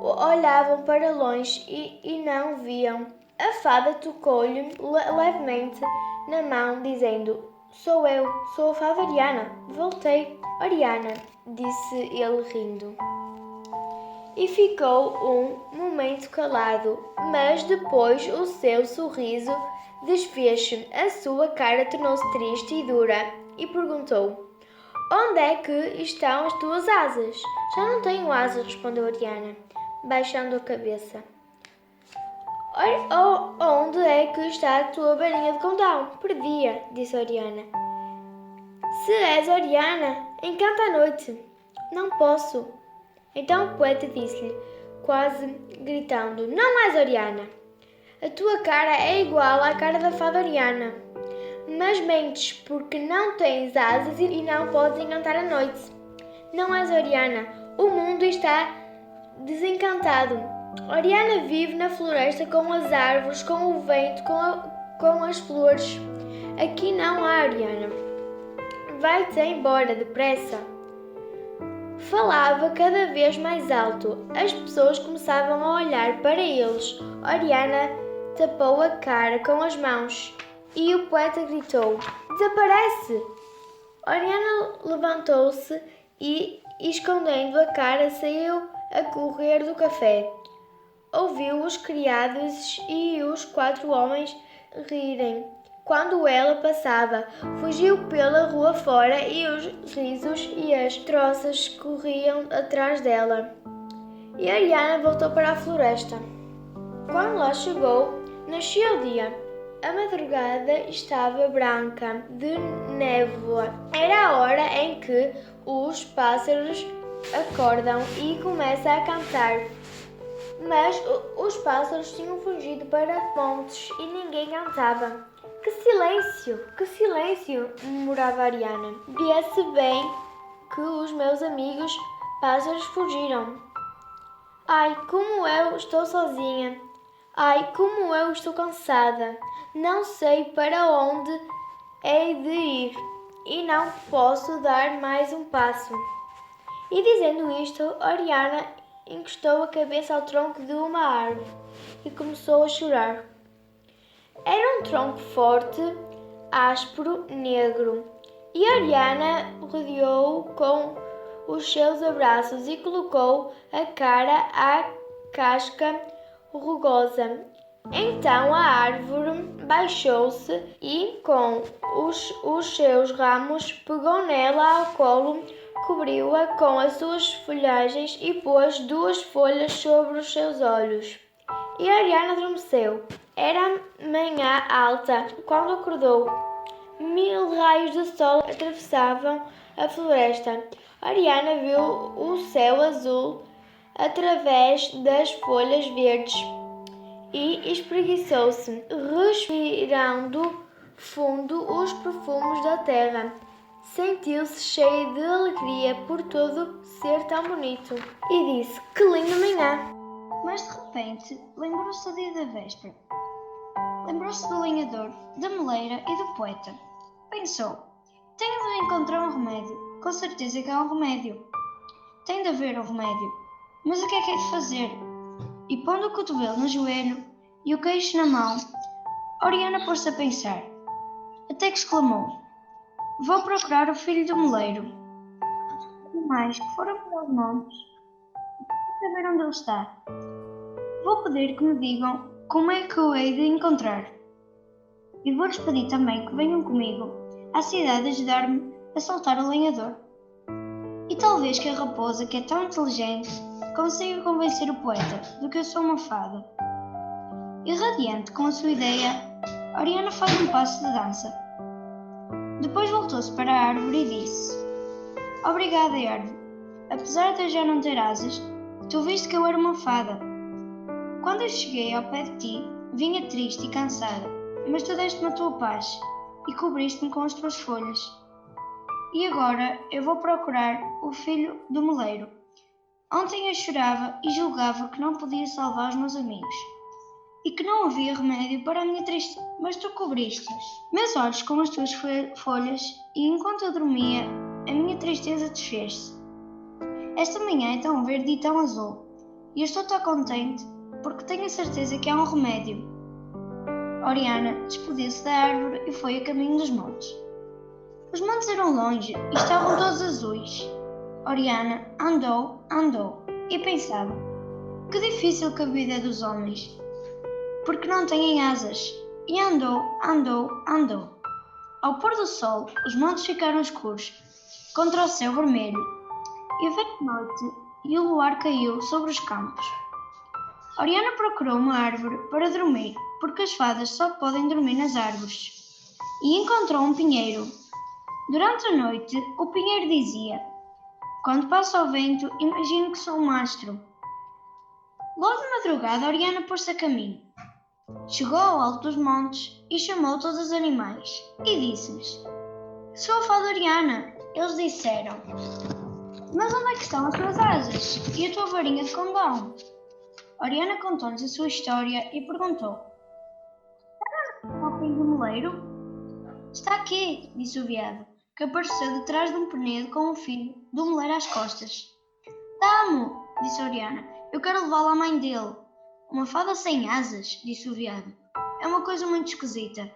olhavam para longe e não viam. A fada tocou-lhe levemente na mão, dizendo: Sou eu, sou a fada Oriana. Voltei. Oriana, disse ele rindo. E ficou um momento calado, mas depois o seu sorriso desfez-se, a sua cara tornou-se triste e dura, e perguntou: Onde é que estão as tuas asas? Já não tenho asas, respondeu Oriana, baixando a cabeça. Onde é que está a tua varinha de condão? Perdi-a, disse Oriana. Se és Oriana, encanta a noite. Não posso. Então o poeta disse-lhe, quase gritando: Não és Oriana. A tua cara é igual à cara da fada Oriana. Mas mentes, porque não tens asas e não podes encantar a noite. Não és Oriana. O mundo está desencantado. Oriana vive na floresta com as árvores, com o vento, com as flores. Aqui não há Oriana. Vai-te embora, depressa. Falava cada vez mais alto. As pessoas começavam a olhar para eles. Oriana tapou a cara com as mãos e o poeta gritou: Desaparece! Oriana levantou-se e, escondendo a cara, saiu a correr do café. Ouviu os criados e os 4 homens rirem quando ela passava. Fugiu pela rua fora e os risos e as troças corriam atrás dela. E Oriana voltou para a floresta. Quando lá chegou, nascia o dia. A madrugada estava branca de névoa. Era a hora em que os pássaros acordam e começam a cantar. Mas os pássaros tinham fugido para montes e ninguém cantava. Que silêncio, murmurava Oriana. Via-se bem que os meus amigos pássaros fugiram. Ai, como eu estou sozinha. Ai, como eu estou cansada. Não sei para onde hei de ir e não posso dar mais um passo. E dizendo isto, Oriana encostou a cabeça ao tronco de uma árvore e começou a chorar. Era um tronco forte, áspero, negro, e Oriana rodeou-o com os seus abraços e colocou a cara à casca rugosa. Então a árvore baixou-se e, com os seus ramos, pegou nela ao colo, cobriu-a com as suas folhagens e pôs 2 folhas sobre os seus olhos. E Oriana adormeceu. Era manhã alta quando acordou. 1000 raios de sol atravessavam a floresta. Oriana viu o céu azul através das folhas verdes e espreguiçou-se, respirando fundo os perfumes da terra. Sentiu-se cheio de alegria por todo ser tão bonito e disse: que linda manhã! Mas de repente lembrou-se do dia da véspera. Lembrou-se do lenhador, da moleira e do poeta. Pensou: tenho de encontrar um remédio. Com certeza que há um remédio. Tem de haver um remédio. Mas o que é que hei de fazer? E pondo o cotovelo no joelho e o queixo na mão, Oriana pôs-se a pensar. Até que exclamou: vou procurar o filho do moleiro. Os animais que foram para os montes para saber onde ele está. Vou pedir que me digam como é que o hei de encontrar. E vou-lhes pedir também que venham comigo à cidade ajudar-me a soltar o lenhador. E talvez que a raposa, que é tão inteligente, consiga convencer o poeta de que eu sou uma fada. E radiante com a sua ideia, Oriana faz um passo de dança. Depois voltou-se para a árvore e disse: obrigada, árvore. Apesar de eu já não ter asas, tu viste que eu era uma fada. Quando eu cheguei ao pé de ti, vinha triste e cansada, mas tu deste-me a tua paz e cobriste-me com as tuas folhas. E agora eu vou procurar o filho do moleiro. Ontem eu chorava e julgava que não podia salvar os meus amigos e que não havia remédio para a minha tristeza, mas tu cobriste-os meus olhos com as tuas folhas e enquanto eu dormia, a minha tristeza desfez-se. Esta manhã é tão verde e tão azul e eu estou tão contente porque tenho a certeza que há um remédio. Oriana despediu-se da árvore e foi a caminho dos montes. Os montes eram longe e estavam todos azuis. Oriana andou e pensava: que difícil que a vida é dos homens, porque não têm asas. E andou. Ao pôr do sol, os montes ficaram escuros contra o céu vermelho, e veio a noite e o luar caiu sobre os campos. Oriana procurou uma árvore para dormir, porque as fadas só podem dormir nas árvores, e encontrou um pinheiro. Durante a noite, o pinheiro dizia: quando passa o vento, imagino que sou um astro. Logo de madrugada, Oriana pôs-se a caminho. Chegou ao alto dos montes e chamou todos os animais e disse-lhes: sou a fada Oriana. Eles disseram: mas onde é que estão as tuas asas e a tua varinha de condão? Oriana contou-lhes a sua história e perguntou: está o filho do moleiro? Está aqui, disse o veado, que apareceu detrás de um penedo com o filho do moleiro às costas. Dá-mo, disse Oriana, eu quero levá-lo à mãe dele. Uma fada sem asas, disse o veado, é uma coisa muito esquisita.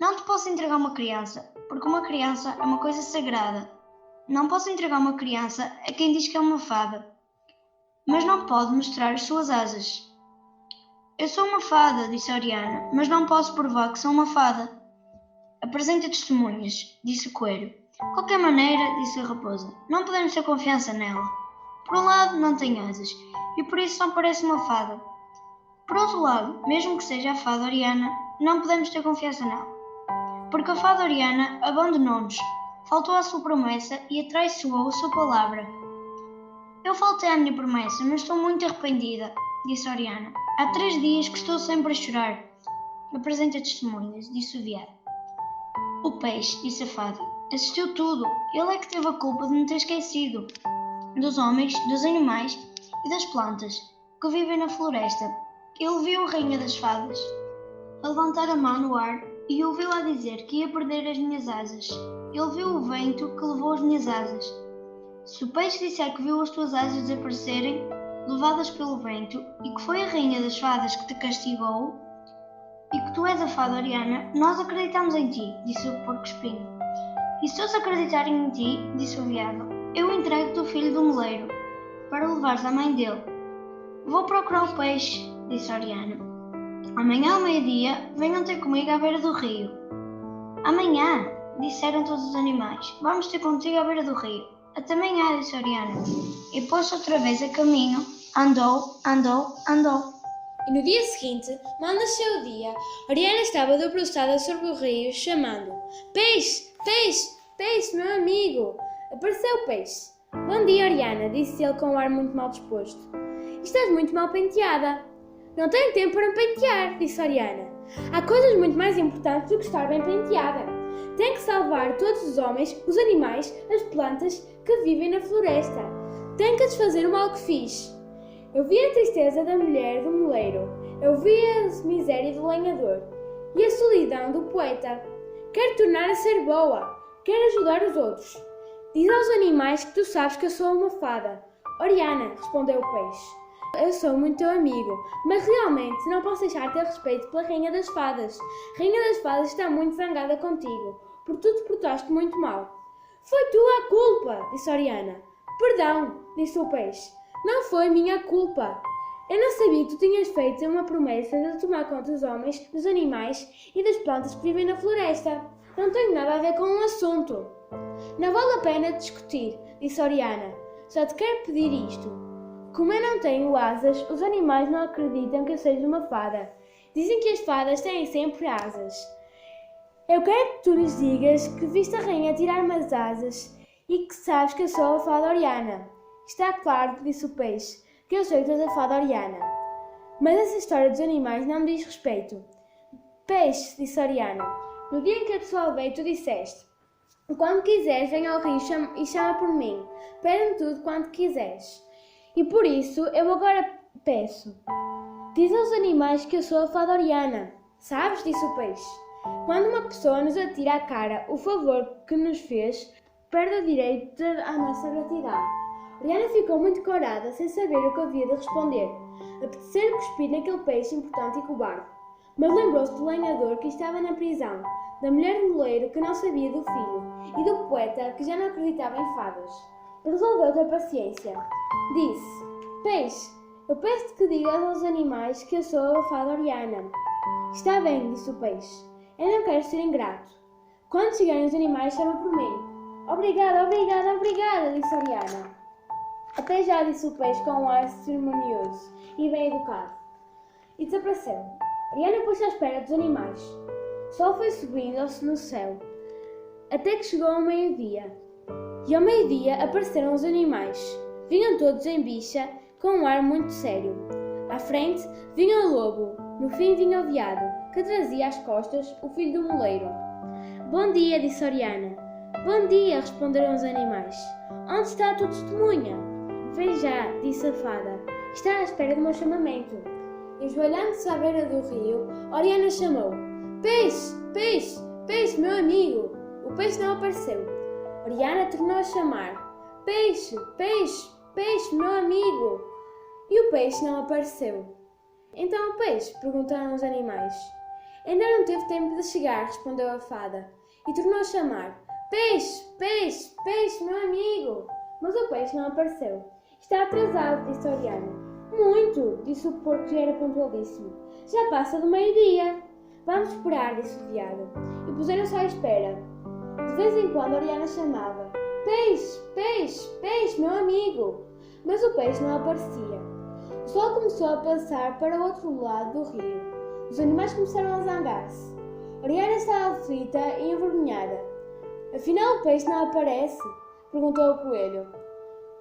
Não te posso entregar uma criança, porque uma criança é uma coisa sagrada. Não posso entregar uma criança a quem diz que é uma fada, mas não pode mostrar as suas asas. Eu sou uma fada, disse Oriana, mas não posso provar que sou uma fada. Apresenta testemunhas, disse o coelho. De qualquer maneira, disse a raposa, não podemos ter confiança nela. Por um lado, não tem asas, e por isso só parece uma fada. Por outro lado, mesmo que seja a fada Oriana, não podemos ter confiança nela. Porque a fada Oriana abandonou-nos, faltou à sua promessa e atraiçoou a sua palavra. Eu faltei à minha promessa, mas estou muito arrependida, disse Oriana. Há 3 dias que estou sempre a chorar. Apresenta testemunhas, disse o veado. O peixe, disse a fada, assistiu tudo. Ele é que teve a culpa de me ter esquecido. Dos homens, dos animais e das plantas que vivem na floresta. Ele viu a rainha das fadas a levantar a mão no ar e ouviu-a dizer que ia perder as minhas asas. Ele viu o vento que levou as minhas asas. Se o peixe disser que viu as tuas asas desaparecerem, levadas pelo vento, e que foi a rainha das fadas que te castigou, e que tu és a fada Oriana, nós acreditamos em ti, disse o porco-espinho. E se eles acreditarem em ti, disse o veado, eu entrego-te o filho do moleiro, para levares à mãe dele. Vou procurar o peixe, disse Oriana. Amanhã ao meio-dia, venham ter comigo à beira do rio. Amanhã, disseram todos os animais, vamos ter contigo à beira do rio. Até amanhã, disse Oriana. E pôs-se outra vez a caminho, andou. E no dia seguinte, mal nasceu o dia, Oriana estava debruçada sobre o rio, chamando: Peixe, peixe, peixe, meu amigo! Apareceu o peixe. Bom dia, Oriana, disse ele com um ar muito mal disposto. Estás muito mal penteada. Não tenho tempo para me pentear, disse Oriana. Há coisas muito mais importantes do que estar bem penteada. Tenho que salvar todos os homens, os animais, as plantas que vivem na floresta. Tenho que desfazer o mal que fiz. Eu vi a tristeza da mulher do moleiro. Eu vi a miséria do lenhador. E a solidão do poeta. Quero tornar a ser boa. Quero ajudar os outros. Diz aos animais que tu sabes que eu sou uma fada. Oriana, respondeu o peixe. Eu sou muito teu amigo, mas realmente não posso deixar de ter respeito pela Rainha das Fadas. A Rainha das Fadas está muito zangada contigo, porque tu te portaste muito mal. Foi tua a culpa, disse Oriana. Perdão, disse o peixe. Não foi minha culpa. Eu não sabia que tu tinhas feito uma promessa de tomar conta dos homens, dos animais e das plantas que vivem na floresta. Não tenho nada a ver com o assunto. Não vale a pena discutir, disse Oriana. Só te quero pedir isto. Como eu não tenho asas, os animais não acreditam que eu seja uma fada. Dizem que as fadas têm sempre asas. Eu quero que tu lhes digas que viste a rainha tirar-me as asas e que sabes que eu sou a fada Oriana. Está claro, disse o peixe, que eu sou toda a fada Oriana. Mas essa história dos animais não me diz respeito. Peixe, disse Oriana, no dia em que a te salvei tu disseste: quando quiseres venha ao rio e chama por mim. Pede-me tudo quanto quiseres. E por isso eu agora peço. Diz aos animais que eu sou a fada Oriana. Sabes, disse o peixe. Quando uma pessoa nos atira à cara o favor que nos fez, perde o direito à nossa gratidão. Oriana ficou muito corada, sem saber o que havia de responder. Apeteceu cuspir naquele peixe importante e cobarde. Mas lembrou-se do lenhador que estava na prisão, da mulher do moleiro que não sabia do filho e do poeta que já não acreditava em fadas. Resolveu ter paciência. Disse: Peixe, eu peço-te que digas aos animais que eu sou a fada Oriana. Está bem, disse o peixe. Eu não quero ser ingrato. Quando chegarem os animais, chama por mim. Obrigada, obrigada, obrigada, disse Oriana. Até já, disse o peixe com um ar cerimonioso e bem educado. E desapareceu. Oriana pôs-se à espera dos animais. O sol foi subindo no céu, até que chegou ao meio-dia. E ao meio-dia apareceram os animais. Vinham todos em bicha, com um ar muito sério. À frente vinha o lobo, no fim vinha o veado, que trazia às costas o filho do moleiro. Bom dia, disse Oriana. Bom dia, responderam os animais. Onde está a tua testemunha? Vem já, disse a fada. Está à espera do meu chamamento. Esvalhando-se à beira do rio, Oriana chamou: Peixe, peixe, peixe, meu amigo. O peixe não apareceu. Oriana tornou a chamar: Peixe, peixe, peixe, meu amigo. E o peixe não apareceu. Então o peixe? Perguntaram os animais. Ainda não teve tempo de chegar, respondeu a fada. E tornou a chamar: Peixe, peixe, peixe, meu amigo. Mas o peixe não apareceu. Está atrasado, disse Oriana. Muito, disse o porco que era pontualíssimo. Já passa do meio-dia. Vamos esperar, disse o veado. E puseram-se à espera. De vez em quando Oriana chamava: Peixe, peixe, peixe, meu amigo. Mas o peixe não aparecia. O sol começou a passar para o outro lado do rio. Os animais começaram a zangar-se. Oriana estava aflita e envergonhada. Afinal o peixe não aparece? Perguntou o coelho.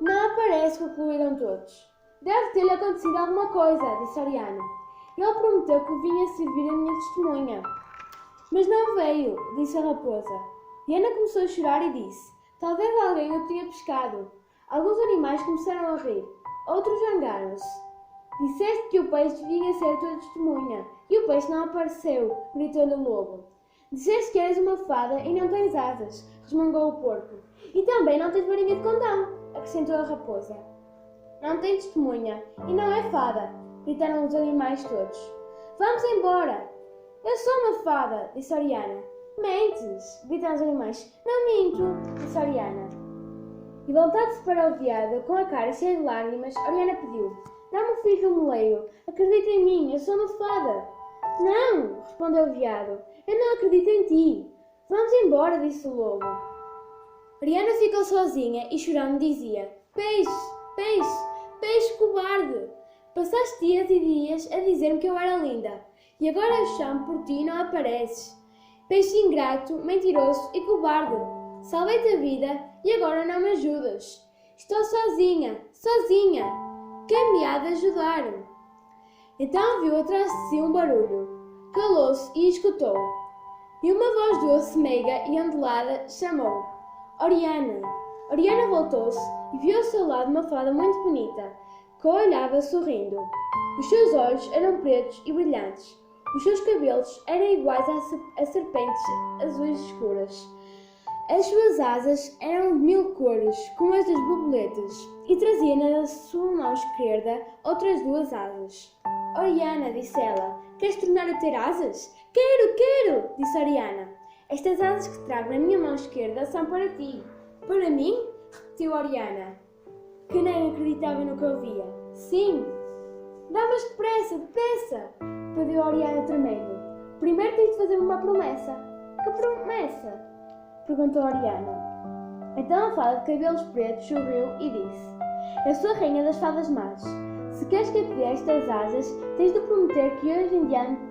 Não aparece, concluíram todos. Deve ter-lhe acontecido alguma coisa, disse Oriana. Ele prometeu que vinha servir a minha testemunha. Mas não veio, disse a raposa. E Ana começou a chorar e disse: talvez alguém o tenha pescado. Alguns animais começaram a rir. Outros zangaram-se. Disseste que o peixe vinha ser a tua testemunha. E o peixe não apareceu, gritou-lhe o lobo. Disseste que eres uma fada e não tens asas, resmungou o porco. E também não tens varinha de condão, acrescentou a raposa. Não tem testemunha e não é fada, gritaram os animais todos. Vamos embora. Eu sou uma fada, disse Oriana. Mentes, gritaram os animais. Não minto, disse Oriana. E voltando-se para o veado, com a cara cheia de lágrimas, Oriana pediu: dá-me o filho do moleiro, acredita em mim, eu sou uma fada. Não, respondeu o veado, eu não acredito em ti. Vamos embora, disse o lobo. Oriana ficou sozinha e chorando dizia: Peixe, peixe, peixe cobarde. Passaste dias e dias a dizer-me que eu era linda, e agora eu chamo por ti e não apareces. Peixe ingrato, mentiroso e cobarde. Salvei-te a vida e agora não me ajudas. Estou sozinha, sozinha. Quem me há de ajudar? Então viu atrás de si um barulho. Calou-se e escutou. E uma voz doce, meiga e ondulada chamou: Oriana! Oriana voltou-se e viu ao seu lado uma fada muito bonita, que a olhava sorrindo. Os seus olhos eram pretos e brilhantes. Os seus cabelos eram iguais a serpentes azuis escuras. As suas asas eram de 1000 cores, como as das borboletas, e trazia na sua mão esquerda outras 2 asas. Oriana, disse ela, queres tornar a ter asas? Quero, disse Oriana. Estas asas que trago na minha mão esquerda são para ti. Para mim? Repetiu Oriana, que nem acreditava no que ouvia. Sim. Dá-mas depressa, pediu Oriana tremendo. Primeiro tens de fazer uma promessa. Que promessa? Perguntou Oriana. Então a fada de cabelos pretos sorriu e disse: Eu sou a rainha das fadas más. Se queres que eu te dê estas asas, tens de prometer que hoje em diante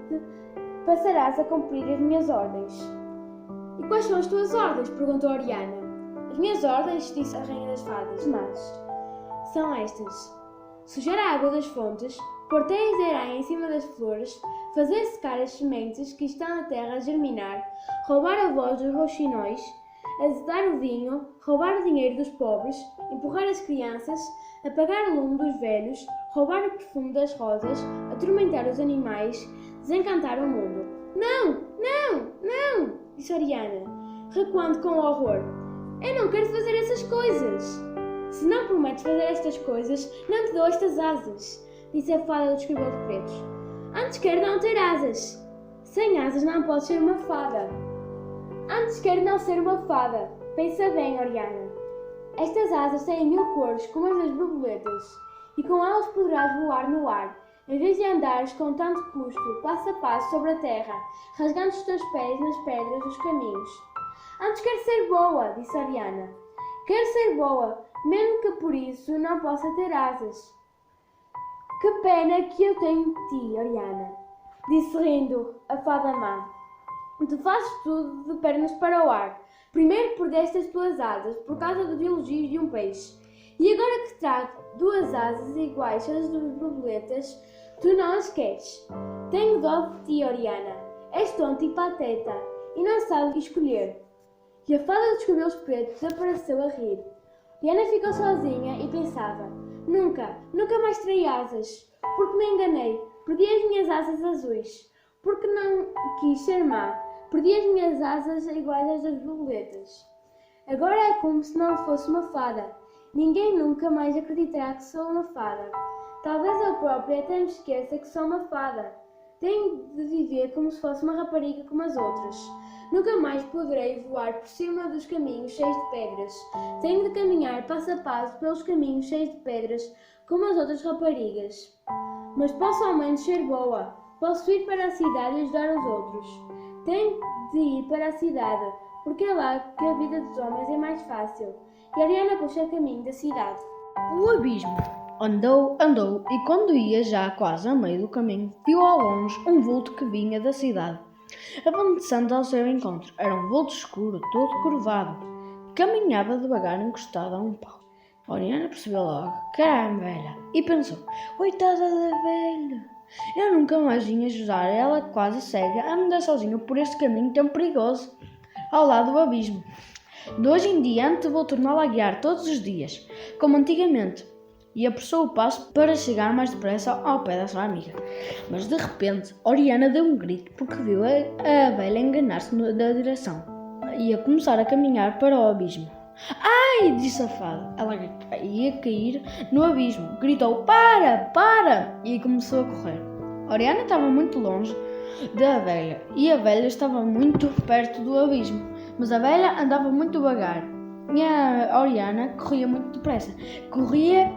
passarás a cumprir as minhas ordens. E quais são as tuas ordens? Perguntou Oriana. As minhas ordens, disse a rainha das fadas más, são estas: sujar a água das fontes, pôr teias de aranha em cima das flores, fazer secar as sementes que estão na terra a germinar, roubar a voz dos roxinóis, azedar o vinho, roubar o dinheiro dos pobres, empurrar as crianças, apagar o lume dos velhos, roubar o perfume das rosas, atormentar os animais, desencantar o mundo. Não! Disse Oriana, recuando com horror. Eu não quero fazer essas coisas. Se não prometes fazer estas coisas, não te dou estas asas, disse a fada dos cabelos pretos. Antes quero não ter asas. Sem asas não podes ser uma fada. Antes quero não ser uma fada. Pensa bem, Oriana. Estas asas têm 1000 cores, como as das borboletas, e com elas poderás voar no ar, em vez de andares com tanto custo, passo a passo sobre a terra, rasgando os teus pés nas pedras dos caminhos. Antes quero ser boa, disse Oriana. Quero ser boa, mesmo que por isso não possa ter asas. Que pena que eu tenho de ti, Oriana, disse rindo a fada má. Tu fazes tudo de pernas para o ar. Primeiro perdeste as tuas asas por causa dos elogios de um peixe. E agora que trago 2 asas iguais às das borboletas, tu não as queres. Tenho dó de ti, Oriana. És tonta e pateta e não sabes escolher. E a fada dos cabelos pretos desapareceu a rir. Oriana ficou sozinha e pensava: Nunca mais terei asas. Porque me enganei, perdi as minhas asas azuis. Porque não quis ser má, perdi as minhas asas iguais às das borboletas. Agora é como se não fosse uma fada. Ninguém nunca mais acreditará que sou uma fada. Talvez eu própria até me esqueça que sou uma fada. Tenho de viver como se fosse uma rapariga como as outras. Nunca mais poderei voar por cima dos caminhos cheios de pedras. Tenho de caminhar passo a passo pelos caminhos cheios de pedras, como as outras raparigas. Mas posso ao menos ser boa. Posso ir para a cidade e ajudar os outros. Tenho de ir para a cidade, porque é lá que a vida dos homens é mais fácil. E Oriana pôs-se a caminho da cidade. O abismo. Andou, e quando ia já quase a meio do caminho, viu ao longe um vulto que vinha da cidade, avançando ao seu encontro. Era um vulto escuro, todo curvado, que caminhava devagar encostado a um pau. Oriana percebeu logo que era a velha e pensou: coitada da velha, eu nunca mais vinha ajudar ela quase cega a andar sozinha por este caminho tão perigoso, ao lado do abismo. De hoje em diante vou torná-la a guiar todos os dias, como antigamente. E apressou o passo para chegar mais depressa ao pé da sua amiga. Mas de repente, Oriana deu um grito porque viu a velha enganar-se da direção. Ia começar a caminhar para o abismo. Ai! Disse a fada. Ela ia cair no abismo. Gritou: para! E começou a correr. Oriana estava muito longe da velha e a velha estava muito perto do abismo. Mas a velha andava muito devagar. E a Oriana corria muito depressa. Corria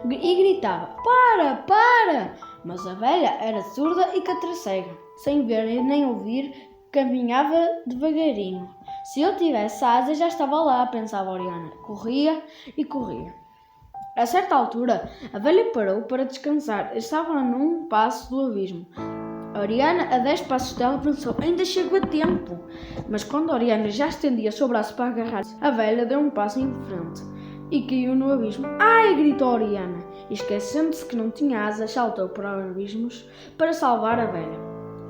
e gritava: para! Mas a velha era surda e catracega. Sem ver nem ouvir, caminhava devagarinho. Se eu tivesse asas já estava lá, pensava Oriana. Corria. A certa altura, a velha parou para descansar. Estava num passo do abismo. Oriana, a 10 passos dela, pensou: ainda chego a tempo. Mas quando Oriana já estendia o seu braço para agarrar-se, a velha deu um passo em frente e caiu no abismo. Ai! Gritou Oriana, e esquecendo-se que não tinha asas, saltou para os abismos para salvar a velha.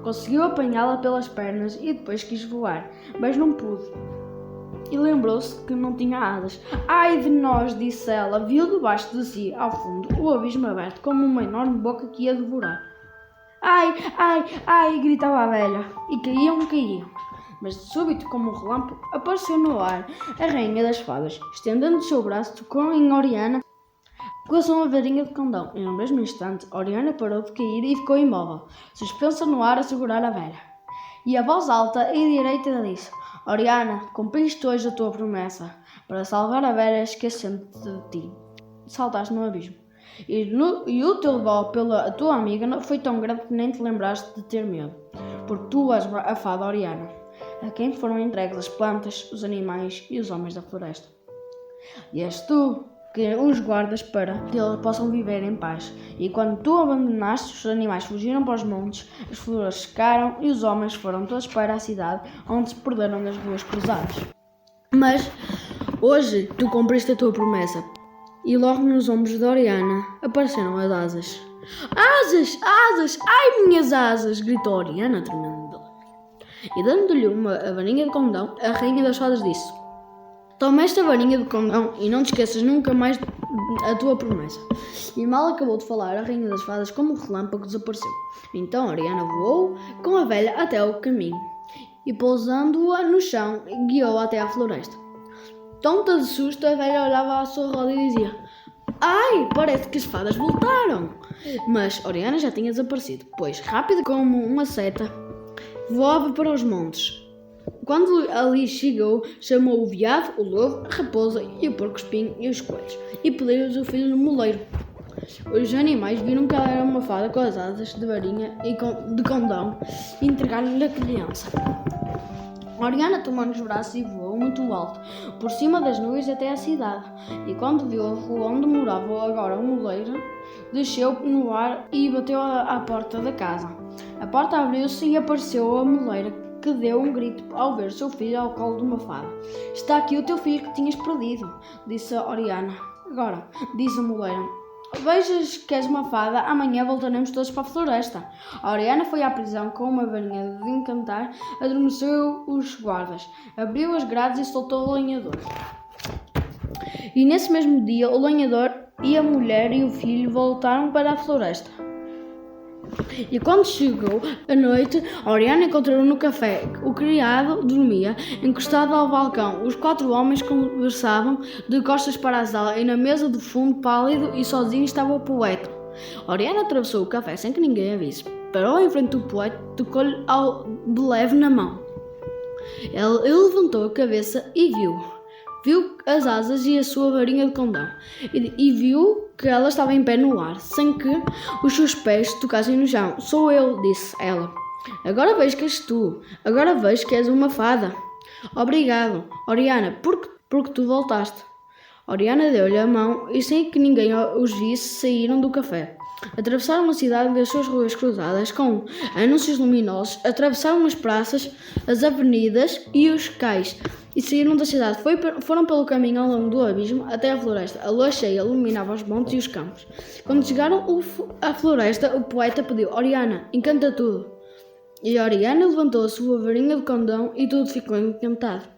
Conseguiu apanhá-la pelas pernas e depois quis voar, mas não pôde. E lembrou-se que não tinha asas. Ai de nós, disse ela, viu debaixo de si, ao fundo, o abismo aberto como uma enorme boca que ia devorar. Ai, ai, ai, gritava a velha, e caíam. Mas de súbito, como um relâmpago, apareceu no ar a rainha das fadas. Estendendo o seu braço, tocou em Oriana com a sua varinha de condão. E no mesmo instante, Oriana parou de cair e ficou imóvel, suspensa no ar a segurar a velha. E a voz alta e direita disse: Oriana, cumpriste hoje a tua promessa. Para salvar a velha, esquecendo-te de ti, saltaste no abismo. E o teu dó pela tua amiga não foi tão grande que nem te lembraste de ter medo. Porque tu és a fada Oriana, a quem foram entregues as plantas, os animais e os homens da floresta. E és tu que os guardas para que eles possam viver em paz. E quando tu abandonaste, os animais fugiram para os montes, as flores secaram e os homens foram todos para a cidade, onde se perderam nas ruas cruzadas. Mas hoje tu cumpriste a tua promessa. E logo nos ombros de Oriana apareceram as asas. Asas! Asas! Ai, minhas asas! Gritou Oriana, tremendo de dor. E dando-lhe a varinha de condão, a rainha das fadas disse: Toma esta varinha de condão e não te esqueças nunca mais a tua promessa. E mal acabou de falar, a rainha das fadas, como um relâmpago, desapareceu. Então Oriana voou com a velha até ao caminho e, pousando-a no chão, guiou-a até à floresta. Tonta de susto, a velha olhava à sua roda e dizia: Ai, parece que as fadas voltaram! Mas Oriana já tinha desaparecido, pois, rápida como uma seta, voava para os montes. Quando ali chegou, chamou o veado, o lobo, a raposa e o porco-espinho e os coelhos, e pediu-lhes o filho no moleiro. Os animais viram que ela era uma fada com as asas de varinha e de condão e entregaram-lhe a criança. Oriana tomou nos braços e voou muito alto, por cima das nuvens até à cidade. E quando viu a rua onde morava agora o moleiro, desceu no ar e bateu à porta da casa. A porta abriu-se e apareceu a moleira, que deu um grito ao ver seu filho ao colo de uma fada. Está aqui o teu filho que tinhas perdido, disse a Oriana. Agora, disse a moleira, vejas que és uma fada, amanhã voltaremos todos para a floresta. A Oriana foi à prisão com uma varinha de encantar, adormeceu os guardas, abriu as grades e soltou o lenhador. E nesse mesmo dia, o lenhador e a mulher e o filho voltaram para a floresta. E quando chegou a noite, a Oriana encontrou no café. O criado dormia, encostado ao balcão. Os 4 homens conversavam de costas para a sala e na mesa do fundo, pálido e sozinho, estava o poeta. A Oriana atravessou o café sem que ninguém a visse. Parou em frente do poeta, tocou-lhe de leve na mão. Ele levantou a cabeça e viu as asas e a sua varinha de condão, e viu que ela estava em pé no ar, sem que os seus pés tocassem no chão. Sou eu, disse ela. Agora vejo que és tu. Agora vejo que és uma fada. Obrigado, Oriana, porque tu voltaste. Oriana deu-lhe a mão e, sem que ninguém os visse, saíram do café. Atravessaram a cidade das suas ruas cruzadas com anúncios luminosos, atravessaram as praças, as avenidas e os cais e saíram da cidade. Foram pelo caminho ao longo do abismo até a floresta. A lua cheia iluminava os montes e os campos. Quando chegaram à floresta, o poeta pediu: Oriana, encanta tudo. E Oriana levantou a sua varinha de condão e tudo ficou encantado.